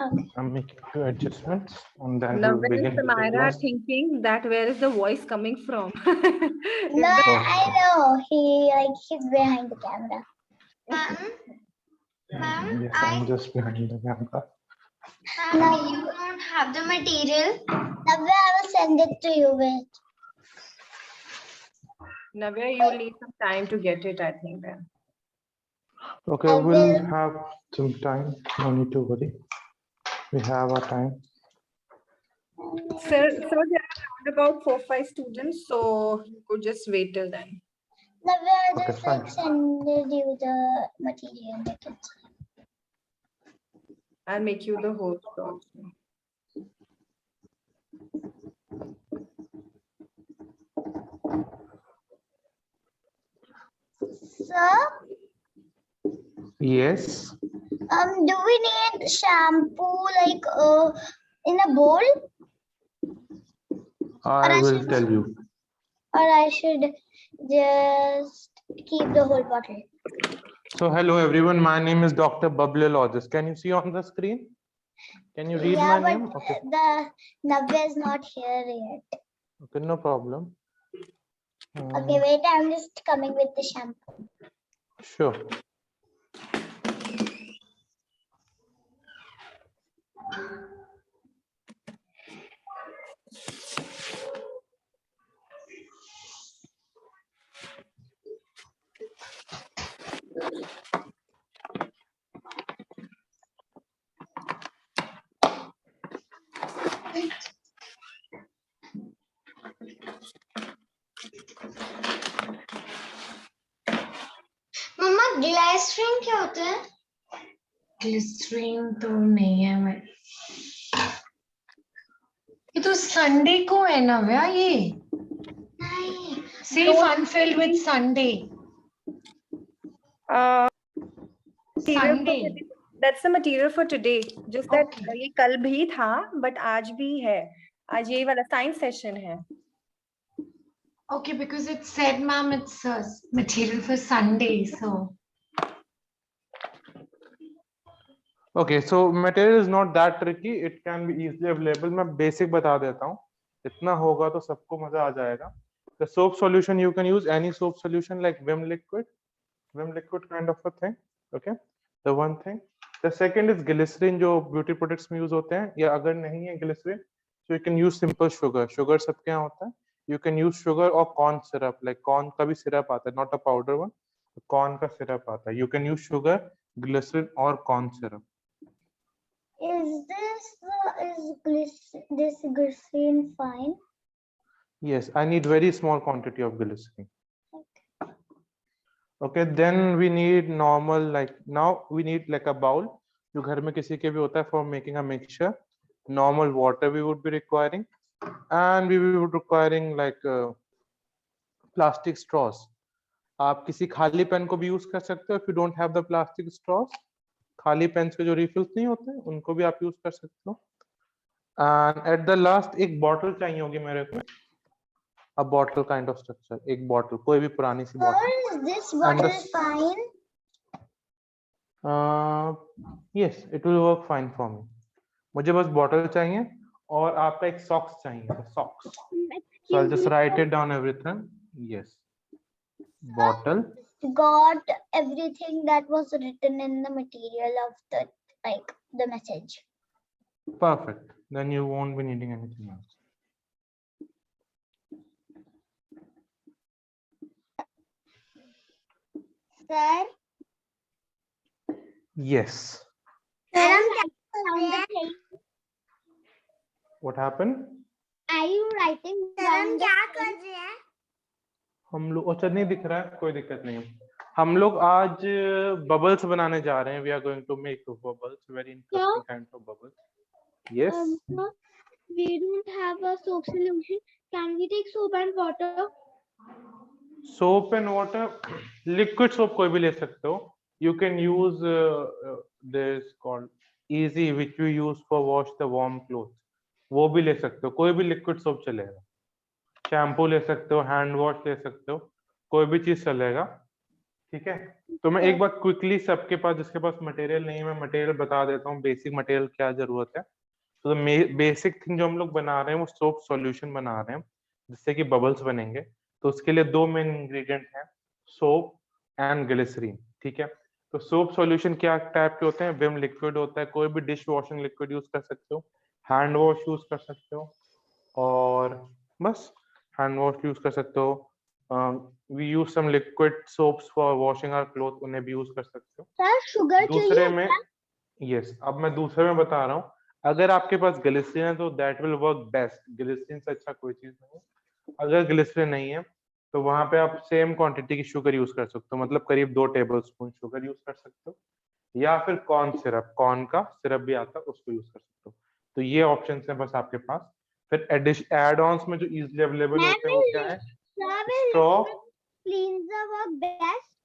Okay. I'm making few adjustments and then Now, we'll when begin with the Samira class. thinking that where is the voice coming from? No, I know. He's behind the camera. Ma'am, Yes, I'm just behind the camera. No, you don't have the material. Navya, I will send it to you. Wait. Navya, you need some time to get it, I think then. Okay, I we'll will. have some time. No need to worry. We have our time. Sir, there are about 4-5 students, so you could just wait till then. Navya, I Okay, just fine. send you the material. They can see. I'll make you the host also. Sir, Yes. do we need shampoo in a bowl, I I will should- tell you. or I should just keep the whole bottle? So hello everyone, my name is Dr. Bubbleologist. Can you see on the screen? Can you read Yeah, my but name? Okay. the Navya is not here yet. Okay, no problem. Okay, wait. I'm just coming with the shampoo. Sure. मम्मा glycerine क्या होता है? Glycerine तो नहीं है मैं ये तो संडे को है ना भैया ये नहीं. See fun filled with Sunday Sunday That's the material for today. Just that Okay. ये कल भी था, but आज भी है. आज ये वाला science session है. Okay, because it said, ma'am, it's material for Sunday, so. Okay, so material is not that tricky. It can be easily available. मैं basic बता देता हूँ. इतना होगा तो सबको मजा आ जाएगा. The soap solution, you can use any soap solution like Vim liquid kind of a thing. Okay, the one thing. The second is glycerin जो beauty products में use होते हैं. या अगर नहीं है glycerin, so you can use simple sugar. Sugar सबके यहाँ होता है. You can use sugar or corn syrup. Like corn का भी syrup आता है, not a powder one. Corn का syrup आता है. You can use sugar, glycerin or corn syrup. Is this glycerin fine? Yes, I need very small quantity of glycerin. Okay, then we need normal, like now we need like a bowl जो घर में किसी के भी होता है for making a mixture. Normal water we would be requiring, and we would requiring like plastic straws. आप किसी खाली पेन को भी यूज कर सकते हो if you don't have the plastic straws. खाली पेन्स के जो रिफिल्स नहीं होते उनको भी आप यूज कर सकते हो. And at the last एक बॉटल चाहिए होगी मेरे को. A bottle kind of structure. एक बॉटल, कोई भी पुरानी सी Sir, bottle. is this bottle fine? Yes, it will work fine for me. मुझे बस बॉटल चाहिए और आपका एक सॉक्स चाहिए. Socks. So I'll just write it down everything. Yes. Bottle. Got everything that was written in the material of the message. Perfect. Then you won't be needing anything else. Sir, Yes. What happened? are you writing down the हम लोग अच्छा नहीं दिख रहा है, कोई दिक्कत नहीं. हम लोग आज बबल्स बनाने जा रहे हैं. We are going to make bubbles, very interesting kind of bubbles. Yes. We don't have a soap solution. Can we take soap and water? Soap and water, liquid soap कोई भी ले सकते हो. You can use this called Easy, which we use for wash the warm clothes. वो भी ले सकते हो, कोई भी liquid soap चलेगा. शैम्पू ले सकते हो, हैंड वॉश ले सकते हो, कोई भी चीज चलेगा. ठीक है, तो मैं एक बार क्विकली सबके पास जिसके पास मटेरियल नहीं है मैं मटेरियल बता देता हूँ, बेसिक मटेरियल क्या जरूरत है। तो बेसिक थिंग जो हम लोग बना रहे हैं वो सोप सॉल्यूशन बना रहे हैं जिससे कि बबल्स बनेंगे। तो उसके लिए दो मेन इंग्रेडिएंट हैं, सोप एंड ग्लिसरीन। ठीक है, तो सोप सॉल्यूशन क्या टाइप के होते हैं, विम लिक्विड होता है, कोई भी डिश वॉशिंग लिक्विड यूज कर सकते हो, हैंड वॉश यूज कर सकते हो, और बस हैंड वॉश यूज कर सकते हो। We use some liquid soaps for washing our cloth, उन्हें भी यूज कर सकते हो। सर शुगर दूसरे चाहिए में क्या? यस, अब मैं दूसरे में बता रहा हूँ, अगर आपके पास ग्लिसरीन है तो that will work best, glycerine से अच्छा कोई चीज नहीं है। अगर ग्लिसरीन नहीं है तो वहां पे आप सेम क्वांटिटी की शुगर यूज कर सकते हो, मतलब करीब 2 टेबलस्पून शुगर यूज कर सकते हो, या फिर कॉर्न सिरप, कॉर्न का सिरप भी आता है उसको यूज कर सकते हो। तो ये ऑप्शन है बस आपके पास। फिर एड ऑन्स में जो इजीली अवेलेबल Ma'am, होते हैं वो क्या है, sir, straw. will cleanser work best?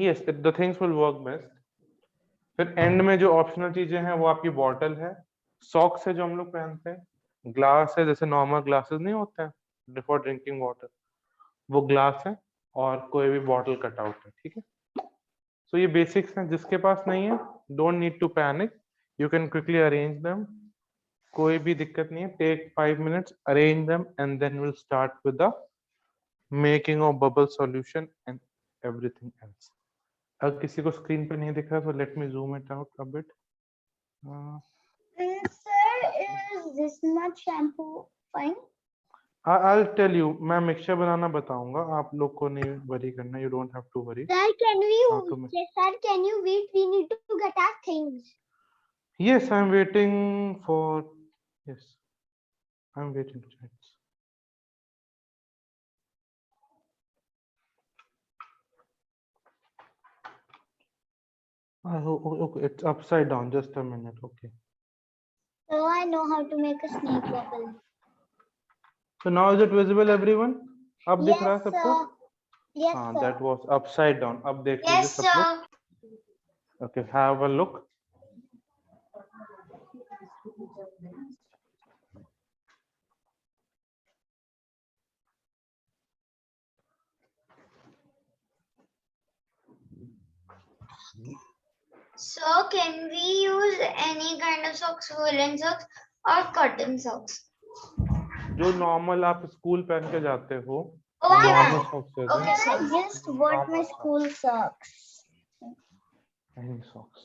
Yes, the things will work best. फिर एंड में जो ऑप्शनल चीजें हैं वो आपकी बॉटल है, सॉक्स है जो हम लोग पहनते हैं, ग्लास है जैसे नॉर्मल ग्लासेस नहीं होते हैं फॉर ड्रिंकिंग वाटर, वो ग्लास है, और कोई भी बॉटल कट आउट है। ठीक है, सो ये बेसिक्स हैं, जिसके पास नहीं है don't need to panic, you can quickly arrange them, कोई भी दिक्कत नहीं है, take 5 minutes, arrange them and then will start with the making of bubble solution and everything else. अगर किसी को स्क्रीन पे नहीं दिख रहा तो let me zoom it out a bit. Sir, is this much shampoo fine? I'll tell you, मैं mixture बनाना बताऊंगा, आप लोग को नहीं वरी करना, you don't have to worry Sir, how to make. sir, can you wait? We need to get our things. Yes, I'm waiting for, yes, I'm waiting. Okay, it's upside down, just a minute, okay. So I know how to make a snake bubble. So now is it visible everyone? अब दिख रहा है Yes, सबको? sir. Yes, हाँ, sir. that was upside down. अब देख लीजिए Yes, सब लोग. sir. Okay, have a look. So can we use any kind of socks, woolen socks or cotton socks? जो नॉर्मल आप स्कूल पहन के जाते हो, Okay, normal ma'am. Socks Okay, I sir. just bought my school socks. Any socks.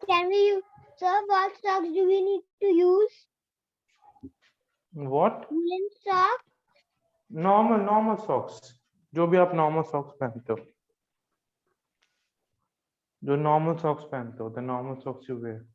Can we use, sir, what socks do we need to use? What? Woolen socks? Normal socks, जो भी आप normal socks पहनते हो, जो normal socks पहनते हो, the normal socks you wear.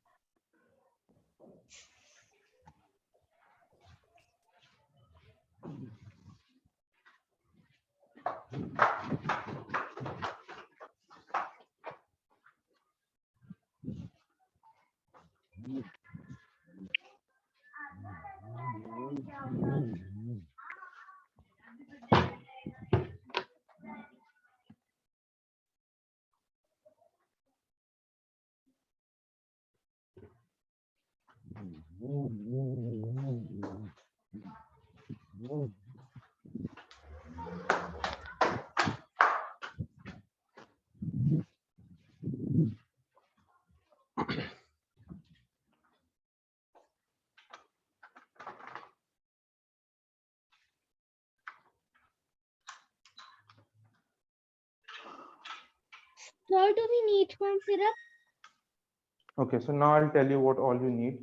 Sir, do we need corn syrup? Okay, so now I'll tell you what all you need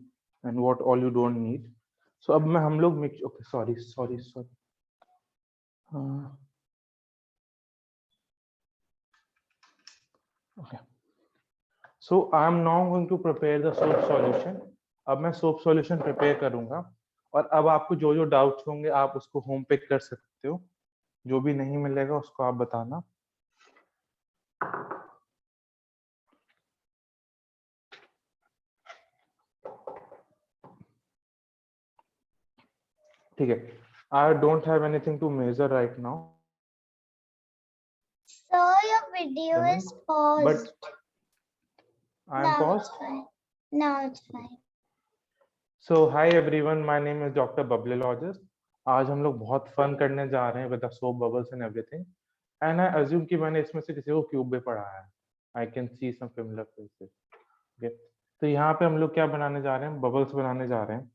and what all you don't need. So अब मैं हम लोग mix, okay, sorry. Okay. So I'm now going to prepare the soap solution. अब मैं soap solution prepare करूंगा, और अब आपको जो जो डाउट्स होंगे आप उसको होम पे कर सकते हो, जो भी नहीं मिलेगा उसको आप बताना. ठीक है, I don't have anything to measure right now. Sir, your video is paused. But I am Now paused. it's fine. Now it's fine. So hi everyone, my name is Dr. Bubblologist. आज हम लोग बहुत fun करने जा रहे हैं with the soap bubbles and everything, and I assume कि मैंने इसमें से किसी को क्यूब भी पढ़ाया है. I can see some similar faces. Okay, तो यहाँ पे हम लोग क्या बनाने जा रहे हैं, बबल्स बनाने जा रहे हैं.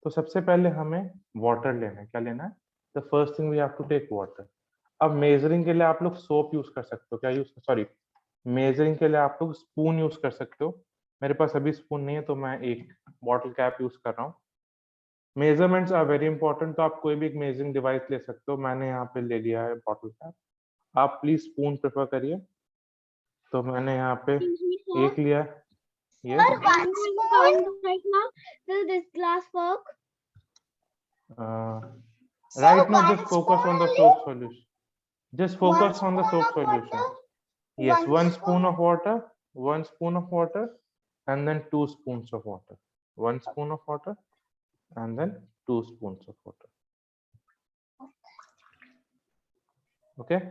तो सबसे पहले हमें वाटर लेना है. क्या लेना है? The first thing we have to take water. अब मेजरिंग के लिए आप लोग सोप यूज कर सकते हो. क्या यूज, सॉरी, मेजरिंग के लिए आप लोग स्पून यूज कर सकते हो. मेरे पास अभी स्पून नहीं है तो मैं एक बॉटल कैप यूज कर रहा हूँ. मेजरमेंट्स आर वेरी इंपॉर्टेंट, तो आप कोई भी एक मेजरिंग डिवाइस ले सकते हो. मैंने यहाँ पे ले लिया है बॉटल कैप. आप प्लीज स्पून प्रेफर करिए. तो मैंने यहाँ पे एक लिया. ये Sir, one spoon right now. Will this glass work? right now one just focus spoon on the only? soap solution. Just One focus on the spoon soap of solution. water? Yes, One one spoon. spoon of water, 1 spoon of water, and then 2 spoons of water. 1 spoon of water, and then 2 spoons of water. Okay?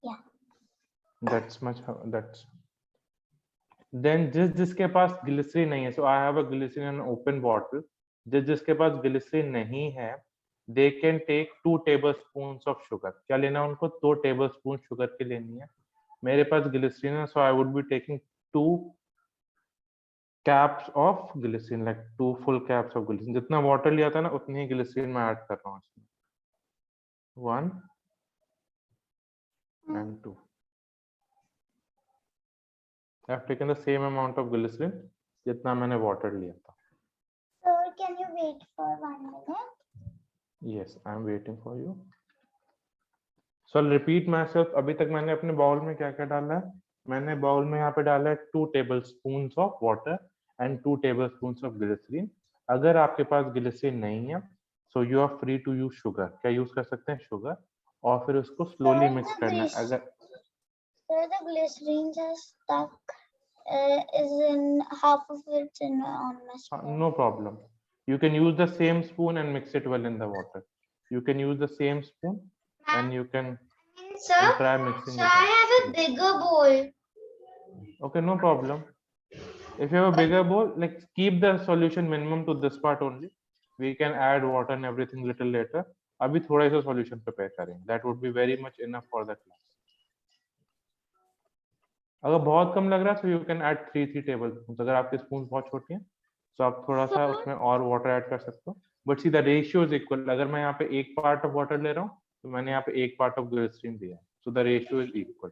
Yeah. That's much. That's. Then जिसके पास glycerine नहीं है, so I have a glycerin in an open bottle. जिसके पास glycerine नहीं है, they can take 2 tablespoons of sugar. क्या लेना है उनको? 2 tablespoon sugar की लेनी है. मेरे पास ग्लिसरीन है, so I would be taking 2 caps of glycerin, like 2 full caps of glycerin. जितना वाटर लिया था ना उतनी ही ग्लिसरीन मैं ऐड कर रहा हूँ इसमें. 1 and 2. I have taken the same amount of glycerin जितना मैंने वाटर लिया था. Sir, can you wait for 1 minute? Yes, I am waiting for you. So I'll repeat myself. अभी तक मैंने अपने बाउल में क्या क्या डाला है? मैंने बाउल में यहाँ पे डाला है 2 tablespoons of water and 2 tablespoons of glycerin. अगर आपके पास ग्लिसरीन नहीं है, so you are free to use sugar. क्या यूज कर सकते हैं? शुगर. और फिर उसको slowly Sir, mix the करना है. glyc- अगर Sir, the glycerin is stuck. Is in half of it in on my spoon. no problem. You can use the same spoon and mix it well in the water. You can use the same spoon and you can Sir, try mixing sir, it. I have a bigger bowl. Okay, no problem. If you have a bigger bowl, like keep the solution minimum to this part only. We can add water and everything little later. अभी थोड़ा सा solution prepare करेंगे. That would be very much enough for the class. अगर बहुत कम लग रहा है तो you can add 3 tablespoons. अगर आपके spoons बहुत छोटी हैं तो आप थोड़ा सा उसमें और water add कर सकते हो. But see the ratio is equal. अगर मैं यहाँ पे 1 part of water ले रहा हूँ तो मैंने यहाँ पे 1 part of glycerin दिया है. So the ratio is equal.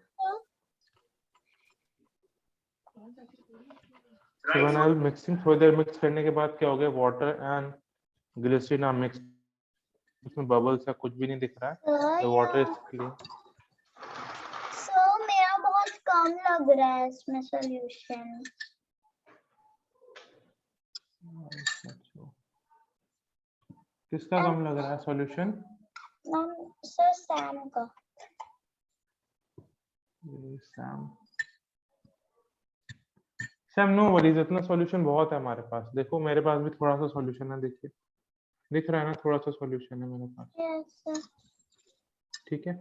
So when I was mixing, थोड़ी देर mix करने के बाद क्या हो गया? Water and glycerin are mixed. उसमें bubbles या कुछ भी नहीं दिख रहा है. Sir, The water is clean. Sir, मेरा बहुत कम लग रहा है इसमें solution. किसका कम लग रहा है solution? Ma'am, Sir Sam का. Sam, no worries. इतना solution बहुत है हमारे पास. देखो मेरे पास भी थोड़ा सा solution है. देखिए दिख रहा है ना, थोड़ा सा solution है मेरे पास. Yes, sir. ठीक है.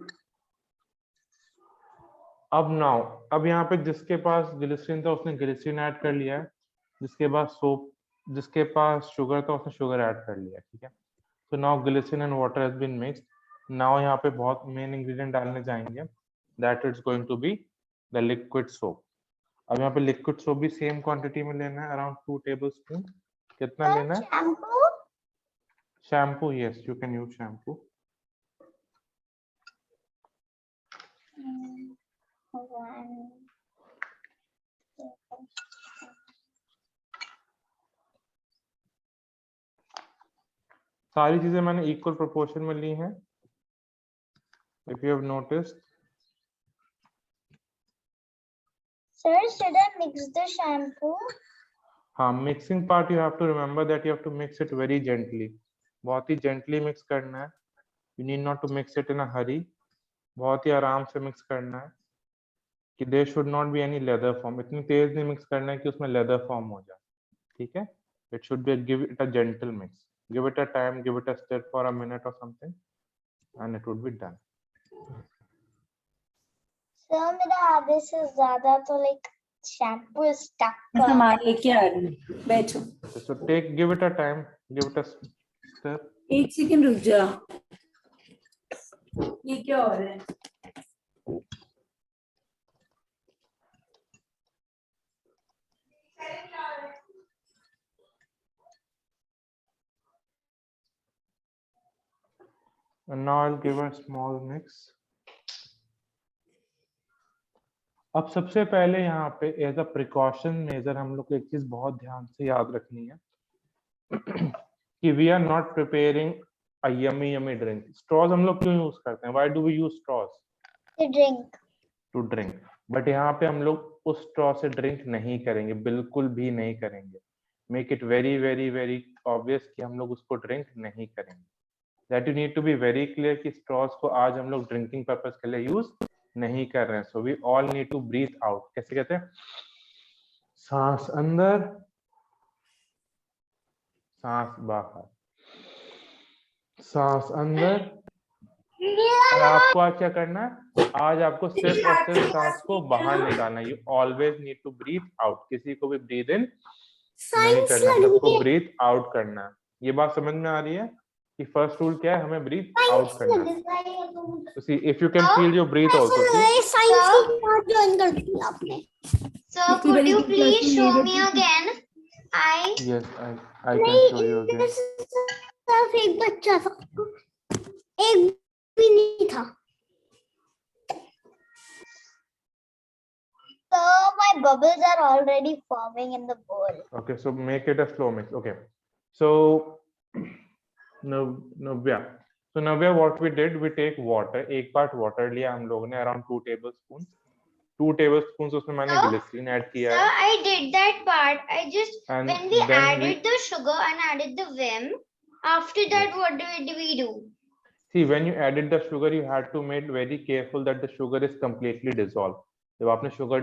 अब नाउ, अब यहाँ पे जिसके पास ग्लिसरीन था उसने ग्लिसरीन ऐड कर लिया है. जिसके पास सोप, जिसके पास शुगर था उसने शुगर ऐड कर लिया. ठीक है. तो now glycerine and water has been mixed. Now यहाँ पे बहुत मेन इंग्रेडिएंट डालने जाएंगे. That is going to be the liquid soap. अब यहाँ पे लिक्विड सोप भी सेम क्वांटिटी में लेना है, अराउंड 2 tablespoon. कितना लेना है? Shampoo? Shampoo, yes you can use shampoo. One. सारी चीजें मैंने इक्वल प्रोपोर्शन में ली हैं. If you have noticed. Sir, should I mix the shampoo? हाँ, mixing part you have to remember that you have to mix it very gently. बहुत ही gently mix करना है. You need not to mix it in a hurry. बहुत ही आराम से mix करना है कि there should not be any leather form. इतनी तेज नहीं मिक्स करना है कि उसमें लेदर फॉर्म हो जाए. ठीक है. It should be, give it a gentle mix. Give it a time, give it a stir for a minute और something and it would be done. Sir, मेरा आधे से ज्यादा तो like shampoo is stuck. मैं सामान लेके आ रही हूँ, बैठो. So take, give it a time, give it a stir. 1 second रुक जा. ये क्या हो रहा है? And now I'll give a small mix. अब सबसे पहले यहाँ पे एज अ प्रिकॉशन मेजर हम लोग को एक चीज बहुत ध्यान से याद रखनी है कि we are not preparing a yummy yummy drink. Straws हम लोग क्यों यूज करते हैं? Why do we use straws? To drink. But यहाँ पे हम लोग उस स्ट्रॉ से ड्रिंक नहीं करेंगे, बिल्कुल भी नहीं करेंगे. Make it very very very obvious कि हम लोग उसको ड्रिंक नहीं करेंगे. That you need to be very clear कि स्ट्रॉज को आज हम लोग ड्रिंकिंग पर्पस के लिए यूज नहीं कर रहे हैं. So we all need to breathe out. कैसे कहते हैं? सांस अंदर, सांस बाहर, सांस अंदर. और आपको आज क्या करना है? आज आपको सिर्फ और सिर्फ सांस को बाहर निकालना है. You always need to breathe out. किसी को भी ब्रीथ इन नहीं करना, सबको ब्रीथ आउट करना है. ये बात समझ में आ रही है कि फर्स्ट रूल क्या है? हमें ब्रीथ आउट करना है. So see, if you can feel your breath also. So could you please show me again? Yes, I can show you again. सिर्फ एक बच्चा था, एक भी नहीं था. So my bubbles are already forming in the bowl. Okay, so make it a slow mix. Okay, so Navya. So Navya, what we did, we take water. एक part water लिया हम लोगों ने, around 2 tablespoons. 2 tablespoons उसमें मैंने glycerin add किया है. I did that part. I just And when we then added the sugar and added the vim, after that what did we do? See, when you added the sugar, you had to make very careful that the sugar is completely dissolved. जब आपने sugar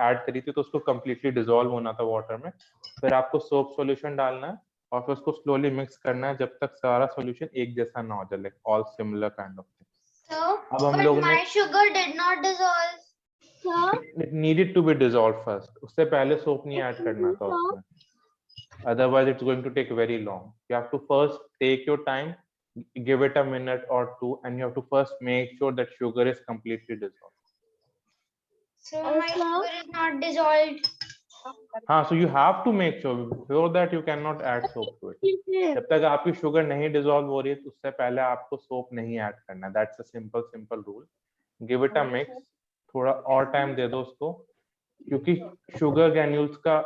add करी थी तो उसको completely dissolve होना था water में. फिर आपको सोप सॉल्यूशन डालना है और फिर उसको slowly mix करना है जब तक सारा सॉल्यूशन एक जैसा ना हो जाए, like all similar kind of thing. So, अब हम but लोग my ने sugar did not dissolve. So, it needed to be dissolved first. उससे पहले सोप नहीं ऐड करना था उसमें. Otherwise, it's going to take very long. You have to first take your time, give it a minute or two, and you have to first make sure that sugar is completely dissolved. So my sugar is not dissolved. So you have to make sure before that you cannot add soap to it. जब तक आपकी sugar नहीं dissolve हो रही है, उससे पहले आपको soap नहीं add करना. That's a simple rule. Give it a mix. थोड़ा और time दे दो उसको, क्योंकि sugar granules का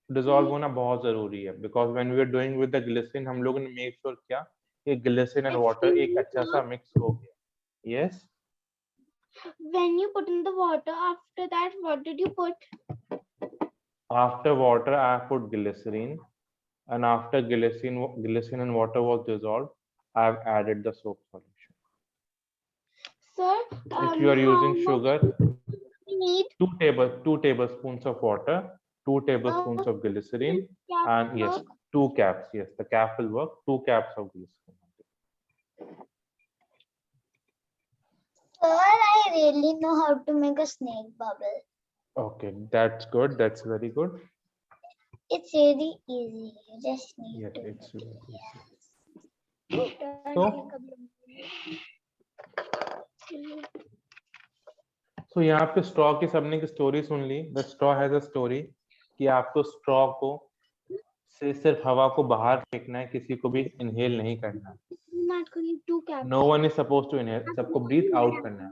dissolve होना बहुत जरूरी है. Because when we are doing with the glycerin, हम लोगों ने make sure किया कि glycerin and water एक अच्छा सा mix हो गया. Yes. When you put in the water, after that, what did you put? After water, I put glycerin, and after glycerin and water was dissolved, I have added the soap solution. Sir, If you are using sugar, we need 2 tablespoons of water, 2 tablespoons of glycerin, and yes, 2 caps. Yes, the cap will work. 2 caps of glycerin. Sir, I really know how to make a snake bubble. Okay, that's good. That's very good. It's very easy. You just need Yes, to. it's really easy. So यहाँ पे straw की सबने की story soon Lee. The straw has a story कि आपको straw को से सिर्फ हवा को बाहर फेंकना है, किसी को भी inhale नहीं करना है. Not going to cap. No one is supposed to inhale. सबको breathe out करना है.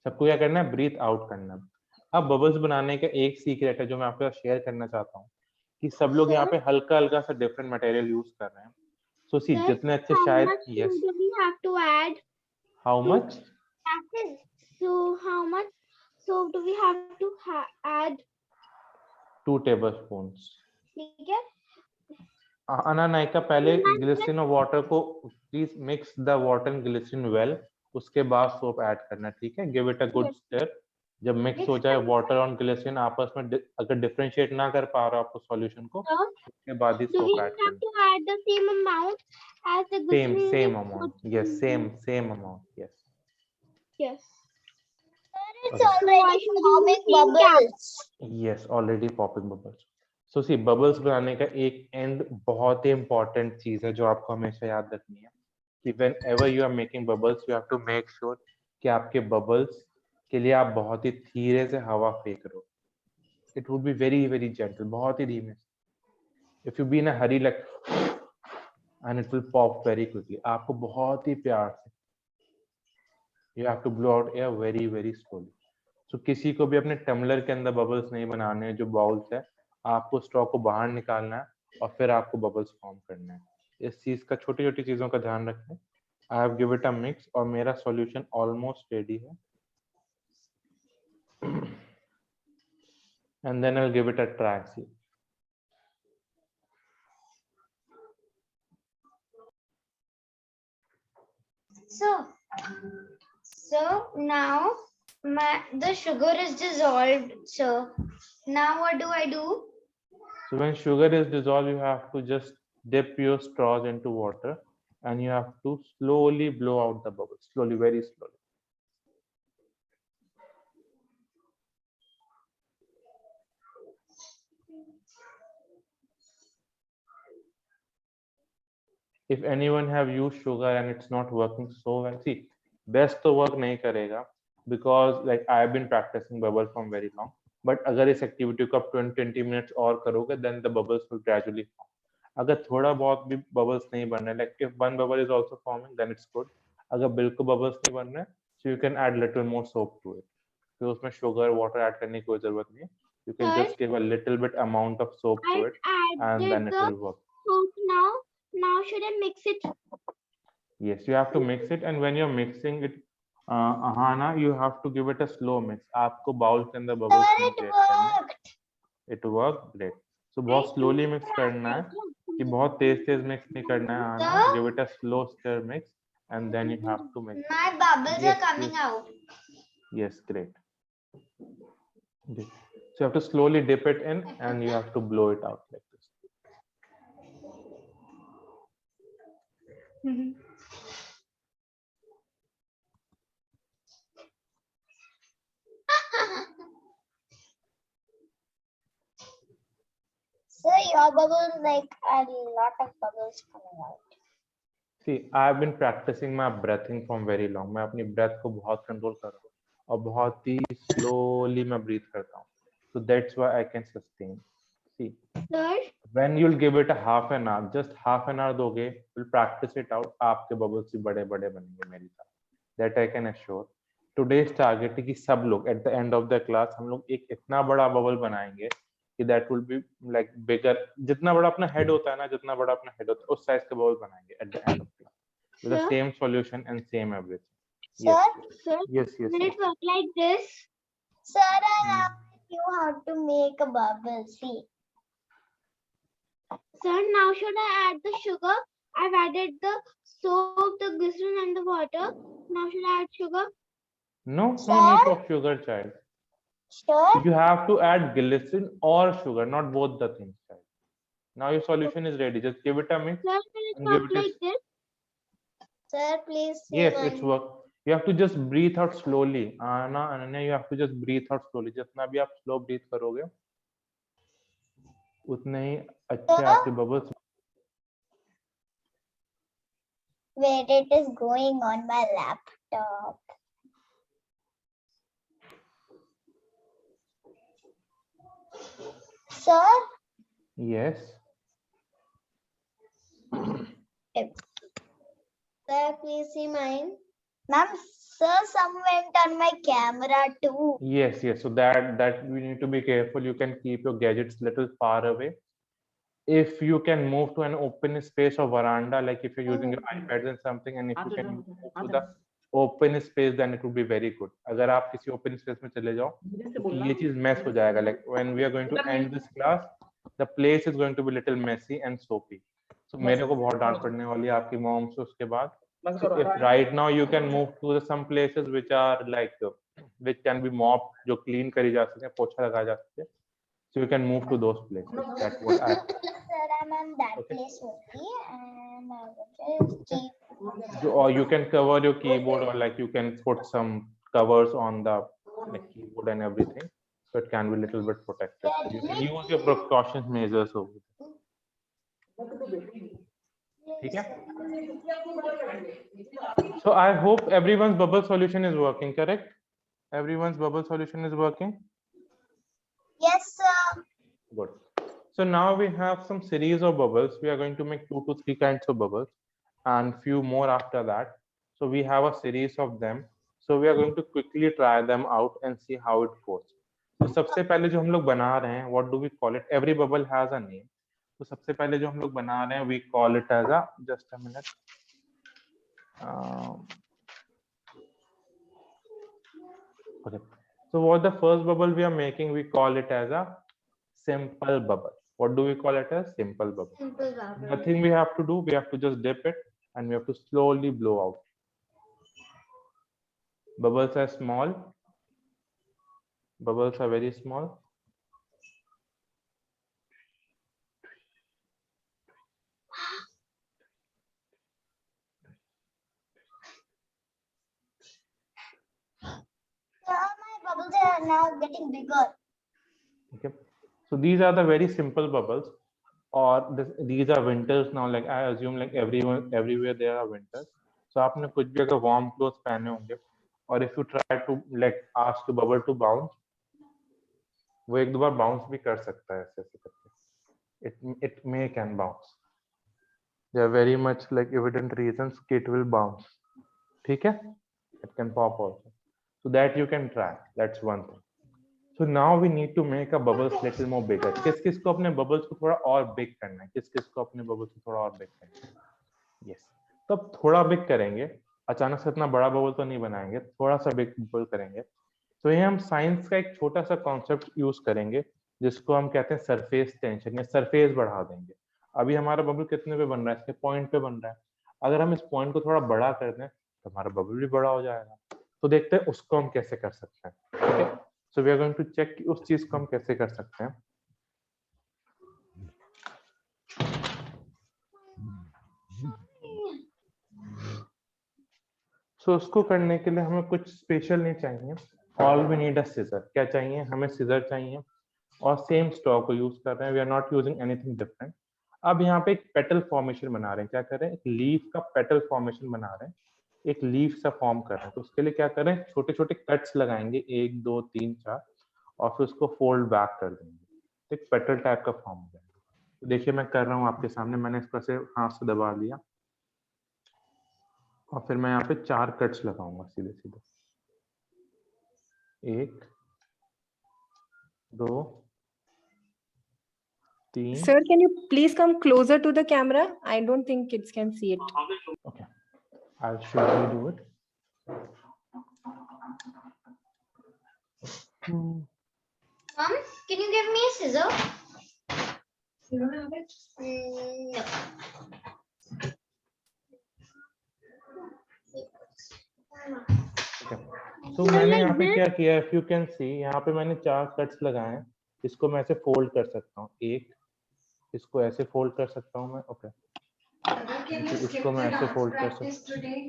सबको क्या करना है? Breathe out करना है. अब bubbles बनाने का एक सीक्रेट है जो मैं आपके साथ शेयर करना चाहता हूँ कि सब लोग यहाँ पे हल्का हल्का सा डिफरेंट मटेरियल यूज कर रहे हैं. So see, जितने अच्छे शायद. Yes. Do we have to add? How much? So how much soap do we have to add? 2 tablespoons. ठीक है? अनानायिका, पहले ग्लिसरीन और वाटर को please mix the water and glycerine well. उसके बाद सोप ऐड करना. ठीक है? Give it a good stir. जब मिक्स हो जाए वाटर और ग्लिसरीन आपस में, अगर डिफरेंशिएट ना कर पा रहा आपको सॉल्यूशन को, उसके बाद ही सोप ऐड करना. To add the same amount as the same amount. Yes, same amount. Yes. Yes. It's already forming bubbles. Yes, already popping bubbles. So see, bubbles बनाने का एक एंड बहुत ही इम्पोर्टेंट चीज है जो आपको हमेशा याद रखनी है whenever you are making bubbles, you have to make sure कि आपके bubbles के लिए आप बहुत ही धीरे से हवा फेंक रहे हो. It would be very gentle, बहुत ही धीमे. If you be in a hurry like and it will pop very quickly. आपको बहुत ही प्यार से. You have to blow out air very slowly. So किसी को भी अपने टम्बलर के अंदर bubbles नहीं बनाने हैं, जो बाउल्स है, आपको स्ट्रॉ को बाहर निकालना है और फिर आपको बबल्स फॉर्म करना है. इस चीज का छोटी चीजों का ध्यान रखें. I have give it a mix और मेरा सॉल्यूशन ऑलमोस्ट रेडी है. And then I will give it a try. See So now the sugar is dissolved. So now what do I do? So when sugar is dissolved, you have to just dip your straws into water and you have to slowly blow out the bubbles. Slowly, very slowly. If anyone have used sugar and it's not working so well, see, best to work nahi karega because like I have been practicing bubble from very long. But अगर इस activity को आप 20 minutes और करोगे, then the bubbles will gradually form. अगर थोड़ा बहुत भी bubbles नहीं बन रहे, like if one bubble is also forming, then it's good. अगर बिल्कुल bubbles नहीं बन रहे, so you can add little more soap to it. तो उसमें sugar, water add करने की कोई जरूरत नहीं है. You can Sir, just give a little bit amount of soap to it, and then it will work. Soap now should I mix it? Yes, you have to mix it, and when you're mixing it, Ahana, you have to give it a slow mix. आपको bowl के अंदर bubbles Sir, नहीं it create करने. worked. It worked great. So बहुत slowly mix करना है, कि बहुत तेज mix नहीं करना है. Ahana, give it a slow stir mix, and then you have to mix. My bubbles Yes, are coming yes. out. Yes, great. Okay. So you have to slowly dip it in, and you have to blow it out like this. Sir, your bubbles like a lot of bubbles coming out. See, I have been practicing my breathing from very long. मैं अपनी breath को बहुत control कर रहा हूँ और बहुत ही slowly मैं breathe करता हूँ. So that's why I can sustain. See, Sir, when you'll give it a half an hour, just half an hour दोगे, you'll practice it out. आपके bubbles भी बड़े बनेंगे मेरी तरह. That I can assure. Today's target है कि सब लोग at the end of the class हम लोग एक इतना बड़ा bubble बनाएंगे कि that will be like bigger. जितना बड़ा अपना head होता है ना, जितना बड़ा अपना head होता है, उस size का bubble बनाएंगे at the end of class with the Sir? same solution and same everything. Sir, sir, Yes. will it work like this? sir, I asked you how to make a bubble. See, Sir, now should I add the sugar? I've added the soap, the glycerin and the water. Now should I add sugar? No need Sir? of sugar, child. sure. You have to add glycerin or sugar, not both the things, child. Now your solution is ready. Just give it a mix. Sir, will it And give work it a- like this? Sir, please see Yes, my- it's work. You have to just breathe out slowly. Ananya, you have to just breathe out slowly. जितना भी आप slow breathe करोगे, उतने ही अच्छे आपके bubbles. Wait, it is going on my laptop. Sir, Yes. sir, please see mine. Ma'am, sir, some went on my camera too. Yes. So that we need to be careful. You can keep your gadgets little far away. If you can move to an open space or veranda, like if you're using your iPads and something, and if you can move to the open space, then it would be very good. अगर आप किसी open space में चले जाओ, तो ये चीज mess हो जाएगा. Like when we are going to end this class, the place is going to be little messy and soapy. So मेरे को बहुत डांट पड़ने वाली है आपकी mom से उसके बाद. So if right now you can move to some places which are like which can be mopped, जो clean करी जा सकते हैं, पोछा लगाया जा सकते हैं. So you can move to those places. That's what I. Sir, I'm on that Okay. place only, and I will just keep. Or you can cover your keyboard, or like you can put some covers on the like, keyboard and everything, so it can be a little bit protected. So you can use your precautions measures over there. ठीक है? So I hope everyone's bubble solution is working, correct? Everyone's bubble solution is working. Yes, sir. Good. So now we have some series of bubbles. We are going to make 2 to 3 kinds of bubbles and few more after that. So we have a series of them. So we are going to quickly try them out and see how it goes. तो सबसे पहले जो हम लोग बना रहे हैं, what do we call it? Every bubble has a name. तो सबसे पहले जो हम लोग बना रहे हैं, we call it as a, just a minute. Okay. So what the first bubble we are making, we call it as a simple bubble. What do we call it as? Simple bubble. Simple bubble. Nothing we have to do, we have to just dip it and we have to slowly blow out. Bubbles are small. Bubbles are very small. My bubbles are now getting bigger. Okay. So these are the very simple bubbles, or these are winters now. Like I assume, like everywhere there are winters. So आपने कुछ भी अगर warm clothes पहने होंगे, और if you try to like ask the bubble to bounce, वो एक दो बार bounce भी कर सकता है ऐसे ऐसे करके. It may can bounce. There are very much like evident reasons it will bounce. ठीक है? It can pop also. So that you can try. That's one thing. So now we need to make a bubbles little more bigger. किस किस को अपने bubbles को थोड़ा और big करना है? किस किस को अपने bubbles को थोड़ा और big करना है? Yes. तो अब थोड़ा big करेंगे. अचानक से इतना बड़ा bubble तो नहीं बनाएंगे. थोड़ा सा big bubble करेंगे. तो ये हम साइंस का एक छोटा सा कॉन्सेप्ट यूज करेंगे, जिसको हम कहते हैं सरफेस टेंशन या सरफेस बढ़ा देंगे. अभी हमारा बबल कितने पे बन रहा है? इसके पॉइंट पे बन रहा है. अगर हम इस पॉइंट को थोड़ा बड़ा कर दें तो हमारा बबल भी बड़ा हो जाएगा. तो देखते हैं उसको हम कैसे कर सकते हैं. ठीक है. So we are going to check उस चीज को हम कैसे कर सकते हैं. सो उसको करने के लिए हमें कुछ स्पेशल नहीं चाहिए. All we need a scissor. क्या चाहिए? हमें सीजर चाहिए और सेम स्टॉ को यूज कर रहे हैं. We are not using anything different. अब यहाँ पे एक पेटल फॉर्मेशन बना रहे हैं. क्या कर रहे हैं? एक लीफ का पेटल फॉर्मेशन बना रहे हैं. एक लीफ सा फॉर्म कर रहे हैं. तो उसके लिए क्या करें? छोटे छोटे कट्स लगाएंगे, 1 2 3 4, और फिर उसको फोल्ड बैक कर देंगे. एक पेटल टाइप का फॉर्म हो जाएगा. तो देखिए मैं कर रहा हूँ आपके सामने. मैंने इसको ऐसे हाथ से दबा लिया और फिर मैं यहाँ पे 4 कट्स लगाऊंगा सीधे सीधे. 1 2 3. Sir, can you please come closer to the camera? I don't think kids can see it. Okay, I'll surely do it. Mom, can you give me a scissor? You don't have it? No. Okay. So मैंने यहाँ पे क्या किया? If you can see, यहाँ पे मैंने 4 cuts लगाए हैं. इसको मैं ऐसे फोल्ड कर सकता हूँ. एक इसको ऐसे फोल्ड कर सकता हूँ मैं. ओके. Can you skip इसको मैं the ऐसे dance फोल्ड कर practice सकता today?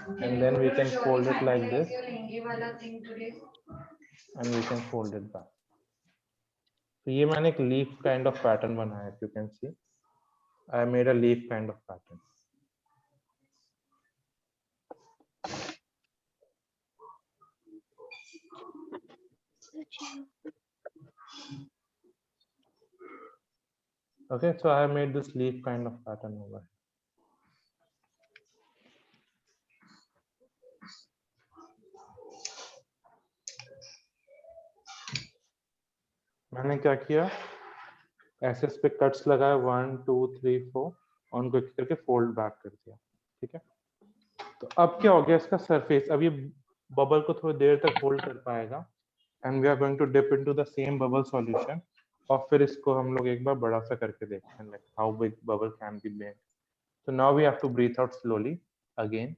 हूँ. And then we can fold it like this. Your lehenge wala thing today. And we can fold it back. तो ये मैंने एक लीफ काइंड ऑफ पैटर्न बनाया. If you can see, I made a leaf kind of pattern. Okay, so I have made this leaf kind of pattern over here. मैंने क्या किया? ऐसे इस पे कट्स लगाए 1 2 3 4 और उनको एक करके फोल्ड बैक कर दिया. ठीक है. तो अब क्या हो गया इसका सरफेस? अब ये बबल को थोड़ी देर तक होल्ड कर पाएगा. And we are going to dip into the same bubble solution. और फिर इसको हम लोग एक बार बड़ा सा करके देखते हैं, like how big bubble can be made. So now we have to breathe out slowly again.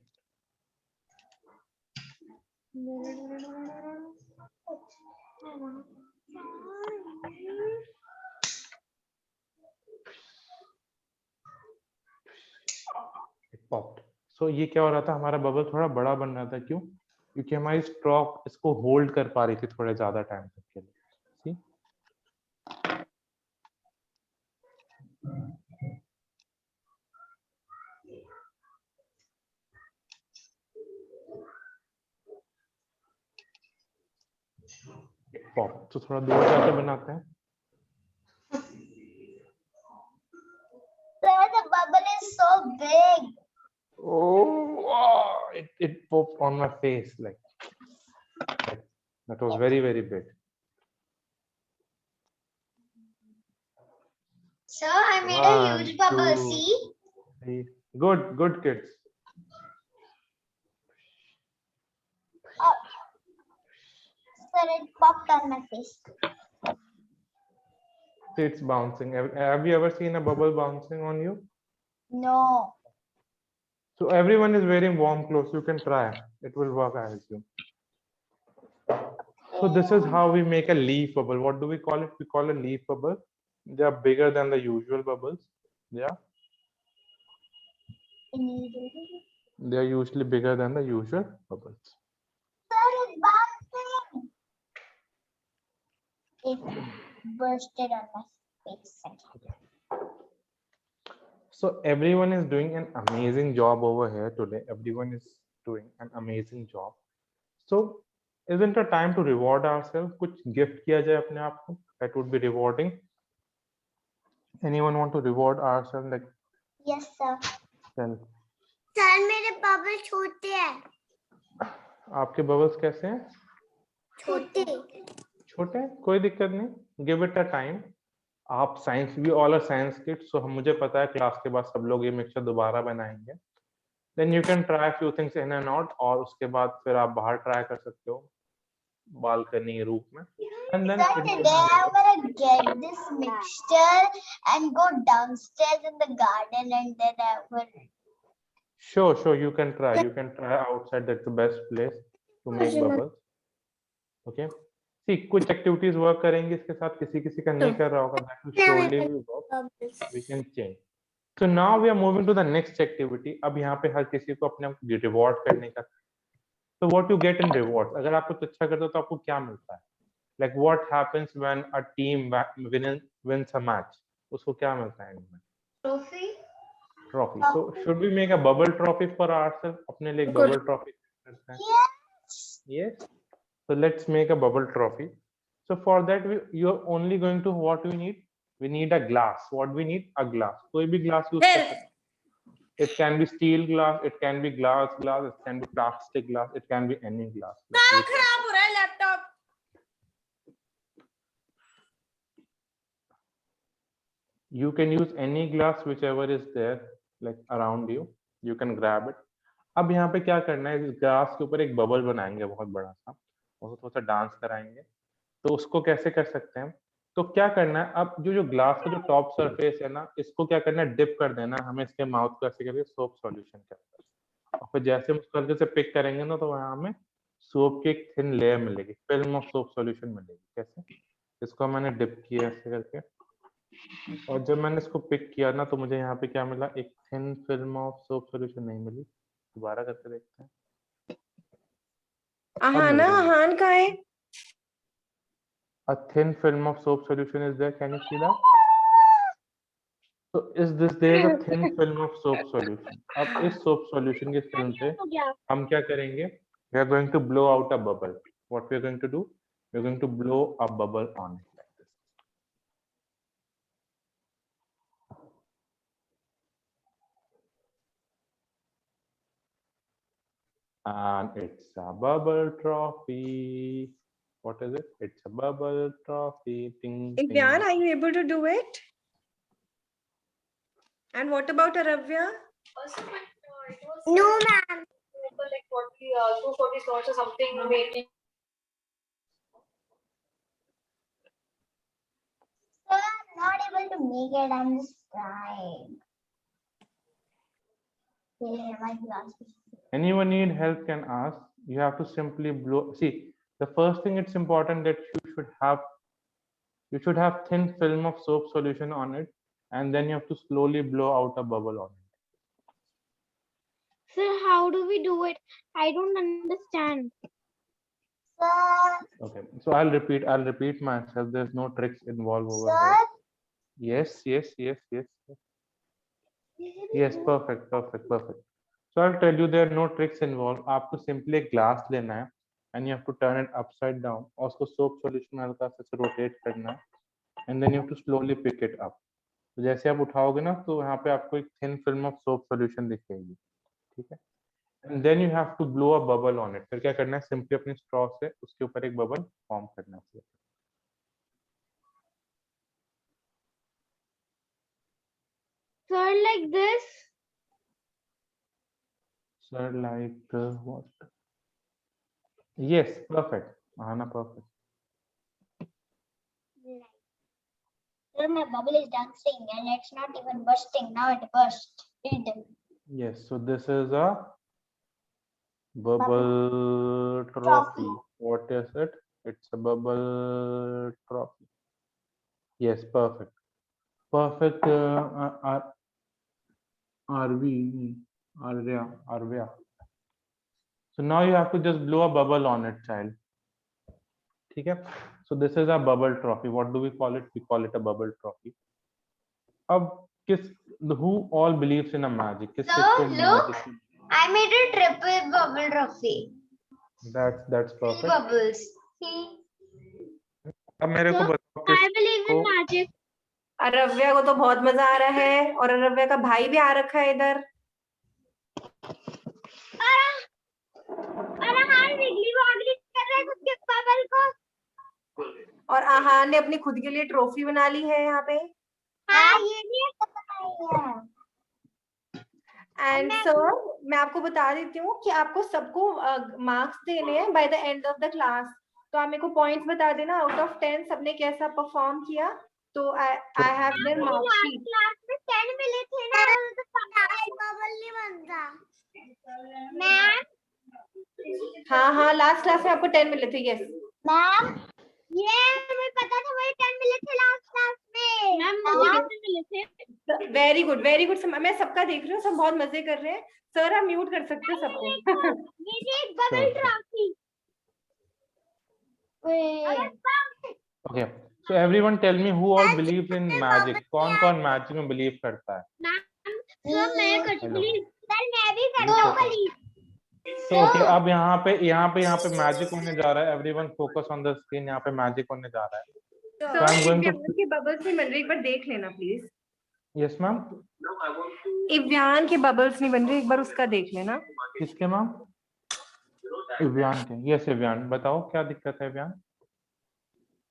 It popped. So ये क्या हो रहा था? हमारा बबल थोड़ा बड़ा बन रहा था. क्यों? क्योंकि हमारी स्ट्रोक इसको होल्ड कर पा रही थी थोड़े ज्यादा टाइम तक के लिए. See? तो थोड़ा दूर जाके बनाते हैं. Sir, the bubble is so big. Oh, it popped on my face like that was very, very big. Sir, I made a One, huge bubble. two, See? three. Good kids. Sir, it popped on my face. See, it's bouncing. Have you ever seen a bubble bouncing on you? No. So everyone is wearing warm clothes. You can try. It will work, I assume. So this is how we make a leaf bubble. What do we call it? We call a leaf bubble. They are bigger than the usual bubbles. Yeah, they are usually bigger than the usual bubbles. Sir, it's bouncing. It bursted on my face. So everyone is doing an amazing job over here today. Everyone is doing an amazing job. So isn't it time to reward ourselves? कुछ gift किया जाए अपने आप को. That would be rewarding. Anyone want to reward ourselves? Like, Yes, sir. tell. Sir मेरे bubble छोटे हैं. आपके bubbles कैसे हैं? छोटे. छोटे हैं? कोई दिक्कत नहीं. Give it a time. आप साइंस भी ऑल आर साइंस किड्स, सो मुझे पता है क्लास के बाद सब लोग ये मिक्सचर दोबारा बनाएंगे. Then you can try few things in and out, और उसके बाद फिर आप बाहर ट्राई कर सकते हो बालकनी रूप में. And then Sir, today I'm gonna get this mixture and go downstairs in the garden, and then I will. sure you can try outside. That's the best place to make bubbles. Okay, see, कुछ activities work करेंगे इसके साथ, किसी का नहीं कर रहा होगा. That will surely will work. We can change. So now we are moving to the next activity. अब यहाँ पे हर किसी को अपने आप रिवॉर्ड करने का. So what you get in rewards? अगर आप कुछ अच्छा करते हो तो आपको क्या मिलता है? Like what happens when a team wins a match? उसको क्या मिलता है इनमें? Trophy? Trophy. So should we make a bubble trophy for ourselves? अपने लिए bubble trophy करते हैं. Yes. So let's make a bubble trophy. So for that you're only going to, what we need? We need a glass. What we need? A glass. कोई भी glass use कर सकते हैं. It can be steel glass, it can be glass, it can be plastic glass, it can be any glass. खराब हो रहा है laptop. You can use any glass whichever is there like around you. You can grab it. अब यहाँ पे क्या करना है, इस ग्लास के ऊपर एक बबल बनाएंगे बहुत बड़ा सा, उसको थोड़ा सा डांस कराएंगे. तो उसको कैसे कर सकते हैं? तो क्या करना है, अब जो ग्लास का जो टॉप सरफेस है ना, इसको क्या करना है, डिप कर देना हमें इसके माउथ को ऐसे करके सोप सॉल्यूशन के अंदर. और फिर जैसे हम उसको हल्के से पिक करेंगे ना, तो वहाँ हमें सोप की एक थिन लेयर मिलेगी, फिल्म ऑफ सोप सॉल्यूशन मिलेगी. कैसे? इसको मैंने डिप किया ऐसे करके, और जब मैंने इसको पिक किया ना, तो मुझे यहाँ पे क्या मिला, एक thin film of soap solution नहीं मिली. दोबारा करके देखते हैं. आहाना आहान कहाँ है? A thin film of soap solution is there. Can you see that? So there is a thin film of soap solution. अब इस soap solution के film पे हम क्या करेंगे? We are going to blow out a bubble. What we are going to do? We are going to blow a bubble on it like this. And it's a bubble trophy. What is it? It's a bubble trophy. Ding, ding. Ivyan, are you able to do it? And what about Aravya? No, ma'am. Like 240 slots or something waiting. Sir, I'm not able to make it. I'm just trying. Yeah, my glass. Anyone need help can ask. You have to simply blow. See, the first thing, it's important that you should have thin film of soap solution on it, and then you have to slowly blow out a bubble on it. Sir, how do we do it? I don't understand. Sir, Okay, so I'll repeat myself. There's no tricks involved over sir, here. Yes, perfect. So I'll tell you there are no tricks involved. आपको simply एक glass लेना है, and you have to turn it upside down, और उसको soap solution में हल्का सा rotate करना है, and then you have to slowly pick it up. तो जैसे आप उठाओगे ना तो यहाँ पे आपको एक thin film of soap solution दिखेगी, ठीक है? And then you have to blow a bubble on it. फिर क्या करना है, simply अपनी straw से उसके ऊपर एक bubble form करना है. Sir, like this. Sir, like what? Yes, perfect. Ahana, perfect. Sir, my bubble is dancing and it's not even bursting. Now it burst. Yes, so this is a bubble trophy. What is it? It's a bubble trophy. Yes, perfect. Perfect. Arvia. So now you have to just blow a bubble on it, child. Okay. So this is a bubble trophy. What do we call it? We call it a bubble trophy. Who all believes in a magic? So look, I made a triple bubble trophy. That's 3 perfect. bubbles. See? अब मेरे को बताओ I believe in magic. अरव्या को तो बहुत मजा आ रहा है और अरव्या का भाई भी आ रखा है इधर. अरे हाँ, विगली वॉगली कर रहा है खुद के बबल को. और आहान ने अपनी खुद के लिए ट्रॉफी बना ली है यहाँ पे. हाँ, ये भी एंड सर मैं आपको बता देती हूँ कि आपको सबको मार्क्स देने हैं by the end of the class. तो आप मेरे को पॉइंट्स बता देना आउट ऑफ 10 सबने कैसा परफॉर्म किया. तो I have their mark sheet. Class में 10 मिले थे ना, तो बबल नहीं बनता. मैम, हाँ लास्ट क्लास में आपको 10 मिले थे. यस मैम, ये हमें पता था, वही 10 मिले थे लास्ट क्लास में. मैम, मुझे कितने मिले थे? Very good. मैं सबका देख रही हूँ, सब बहुत मजे कर रहे हैं. सर आप म्यूट कर सकते हो सबको. मेरी एक bubble trophy. Okay. So everyone tell me who all believes in magic. कौन magic में believe करता है? सर मैं करती Hello. हूँ. सर मैं भी करता हूँ बली. So okay, अब यहाँ पे magic होने जा रहा है. Everyone focus on the screen. यहाँ पे magic होने जा रहा है. सर I'm going to- इव्यान के बबल्स नहीं बन रहे, एक बार देख लेना प्लीज. Yes ma'am. इव्यान के बबल्स नहीं बन रहे, एक बार उसका देख लेना. किसके मैम? इव्यान के. Yes इव्यान, बताओ क्या दिक्कत है इव्यान?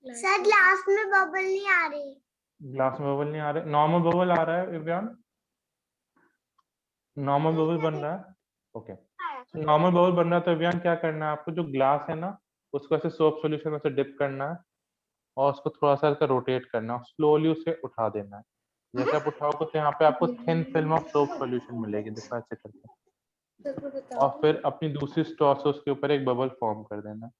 सर ग्लास में बबल नहीं आ रही. ग्लास में बबल नहीं आ रहे. नॉर्मल बबल आ रहा है इव्यान? नॉर्मल बबल बन रहा है. ओके. नॉर्मल बबल बन रहा है तो इव्यान क्या करना है आपको, जो ग्लास है ना उसको ऐसे सोप सॉल्यूशन में से डिप करना है और उसको थोड़ा सा रोटेट करना है, स्लोली उसे उठा देना है. जैसे आप उठाओगे तो यहाँ पे आपको thin film of soap solution मिलेगी. देखो ऐसे करके, और फिर अपनी दूसरी स्ट्रॉ से उसके ऊपर एक बबल फॉर्म कर देना.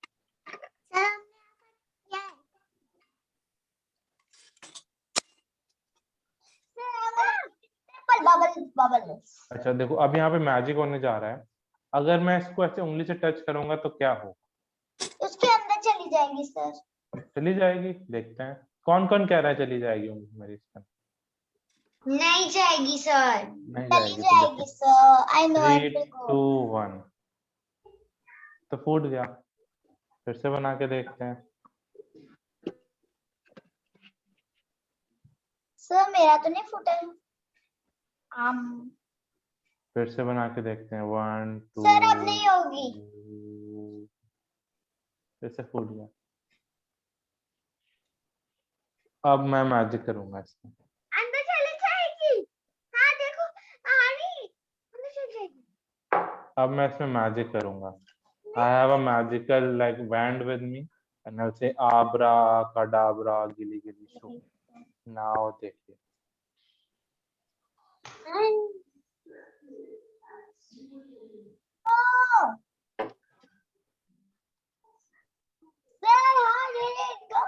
bubbles. अच्छा देखो, अब यहाँ पे मैजिक होने जा रहा है. अगर मैं इसको ऐसे उंगली से टच करूंगा तो क्या हो? उसके अंदर चली जाएगी सर. चली जाएगी. देखते हैं कौन कौन कह रहा है चली जाएगी उंगली मेरी इसमें. नहीं जाएगी सर. नहीं चली जाएगी. जाएगी sir. I know it 3, will go. 2, 1 तो फूट गया. फिर से बना के देखते हैं. सर मेरा तो नहीं फूटा है. फिर से बना के देखते हैं. 1, 2 सर अब नहीं होगी. फिर से फूट गया. अब मैं मैजिक करूंगा इसमें. अंदर चली जाएगी. हाँ देखो, आनी अंदर चली जाएगी. अब मैं इसमें मैजिक करूंगा. I have a magical like wand with me and I'll say abracadabra gili gili shoo. Now देखिए. Oh. Sir, how did it go?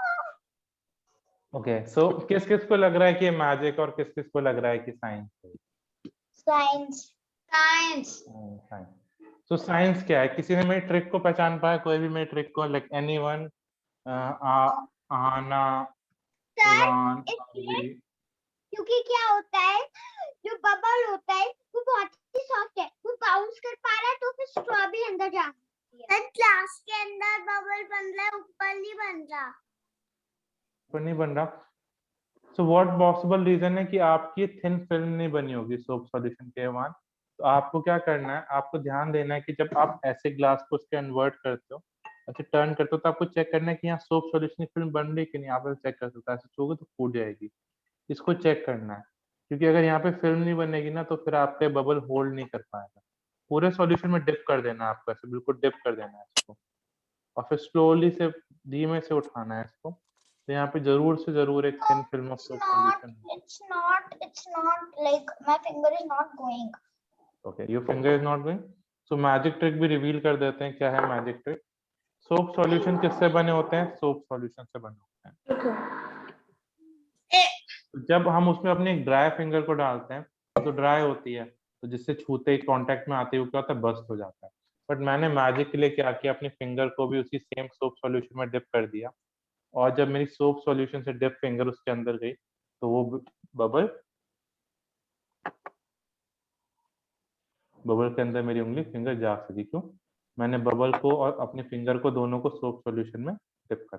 Okay, so किस किस को लग रहा है कि ये मैजिक और किस किस को लग रहा है कि साइंस है? Science. साइंस. तो साइंस क्या है? किसी ने मेरी ट्रिक को पहचान पाया? कोई भी मेरी ट्रिक को, लाइक एनीवन? आना, इवान, इसलिए क्योंकि क्या होता है, जो बबल होता है वो बहुत ही सॉफ्ट है, वो बाउंस कर पा रहा है तो फिर स्ट्रॉ भी अंदर जा सकती क्लास के अंदर बबल बन रहा है, ऊपर नहीं बन रहा। पर नहीं बन रहा। सो व्हाट पॉसिबल रीजन है कि आपकी थिन फिल्म नहीं बनी होगी सोप सॉल्यूशन के वन। तो आपको क्या करना है, आपको ध्यान देना है कि जब आप ऐसे ग्लास को उसके कन्वर्ट करते हो, ऐसे टर्न करते हो, तो आपको चेक करना है कि यहाँ सोप सॉल्यूशन की फिल्म बन रही है कि नहीं। आप चेक कर सकते हो, ऐसे छूओगे तो फूट जाएगी। इसको चेक करना है, क्योंकि अगर यहाँ पे फिल्म नहीं बनेगी ना, तो फिर आपके बबल होल्ड नहीं कर पाएगा। पूरे सॉल्यूशन में डिप कर देना है आपको, ऐसे बिल्कुल डिप कर देना है इसको, और फिर स्लोली से धीमे से उठाना है इसको। तो यहाँ पे जरूर से जरूर एक thin film of soap solution है। It's not like my finger is not going. Okay, your finger is not going. So magic trick भी रिवील कर देते हैं, क्या है मैजिक ट्रिक। सोप सॉल्यूशन किससे बने होते हैं? सोप सॉल्यूशन से बने होते हैं। तो जब हम उसमें अपनी ड्राई फिंगर को डालते हैं तो ड्राई होती है, तो जिससे छूते ही कांटेक्ट में आते ही क्या होता है, बस्ट हो जाता है। बट मैंने मैजिक के लिए क्या किया, अपनी फिंगर को भी उसी सेम सोप सॉल्यूशन में डिप कर दिया, और जब मेरी सोप सॉल्यूशन से डिप फिंगर उसके अंदर गई, तो वो बबल के अंदर मेरी उंगली फिंगर जा सकी। क्यों? मैंने बबल को और अपने फिंगर को दोनों को सोप सॉल्यूशन में डिप कर।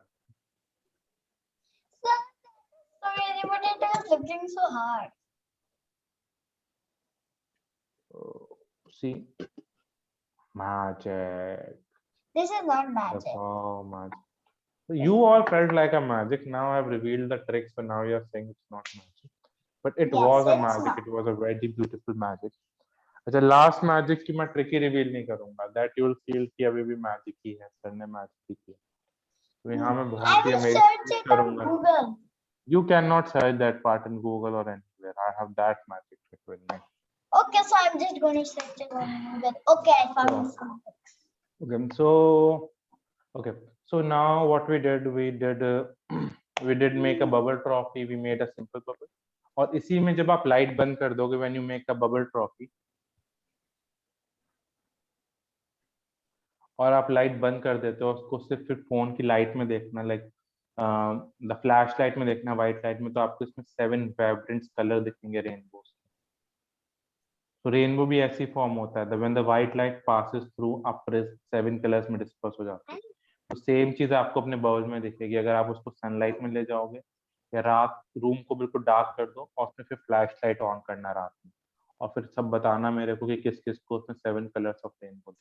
Sorry, but it is looking so hard. See, magic. This is not magic. Oh, magic. So you all felt like a magic. Now I've revealed the trick, so now you're saying it's not magic. But it Yes, was a it's magic. not. It was a very beautiful magic. अच्छा, last magic की मैं trick ही reveal नहीं करूंगा, that you will feel कि अभी भी magic ही है, sir ने मैजिक ही किया। तो यहाँ मैं I बहुत ही will amazing search it on करूंगा। Google. You cannot search that part in Google or anywhere. I have that magic trick with me. Okay, so I'm just going to search it on Google. Okay, I found something. Okay, so now what we did we did make a bubble trophy. We made a simple bubble. और इसी में जब आप light बंद कर दोगे, when you make a bubble trophy, और आप लाइट बंद कर देते हो, उसको सिर्फ फिर फोन की लाइट में देखना, लाइक द फ्लैश लाइट में देखना, व्हाइट लाइट में, तो आपको इसमें 7 वाइब्रेंट कलर दिखेंगे रेनबो। तो रेनबो भी ऐसी फॉर्म होता है, when the white light passes through upper 7 colours में डिस्पर्स हो जाता है। तो सेम चीज आपको अपने बबल में दिखेगी। अगर आप उसको सनलाइट में ले जाओगे, या रात रूम को बिल्कुल डार्क कर दो और उसमें फिर फ्लैश लाइट ऑन करना रात में, और फिर सब बताना मेरे को कि किस किस को उसमें 7 कलर्स ऑफ रेनबो।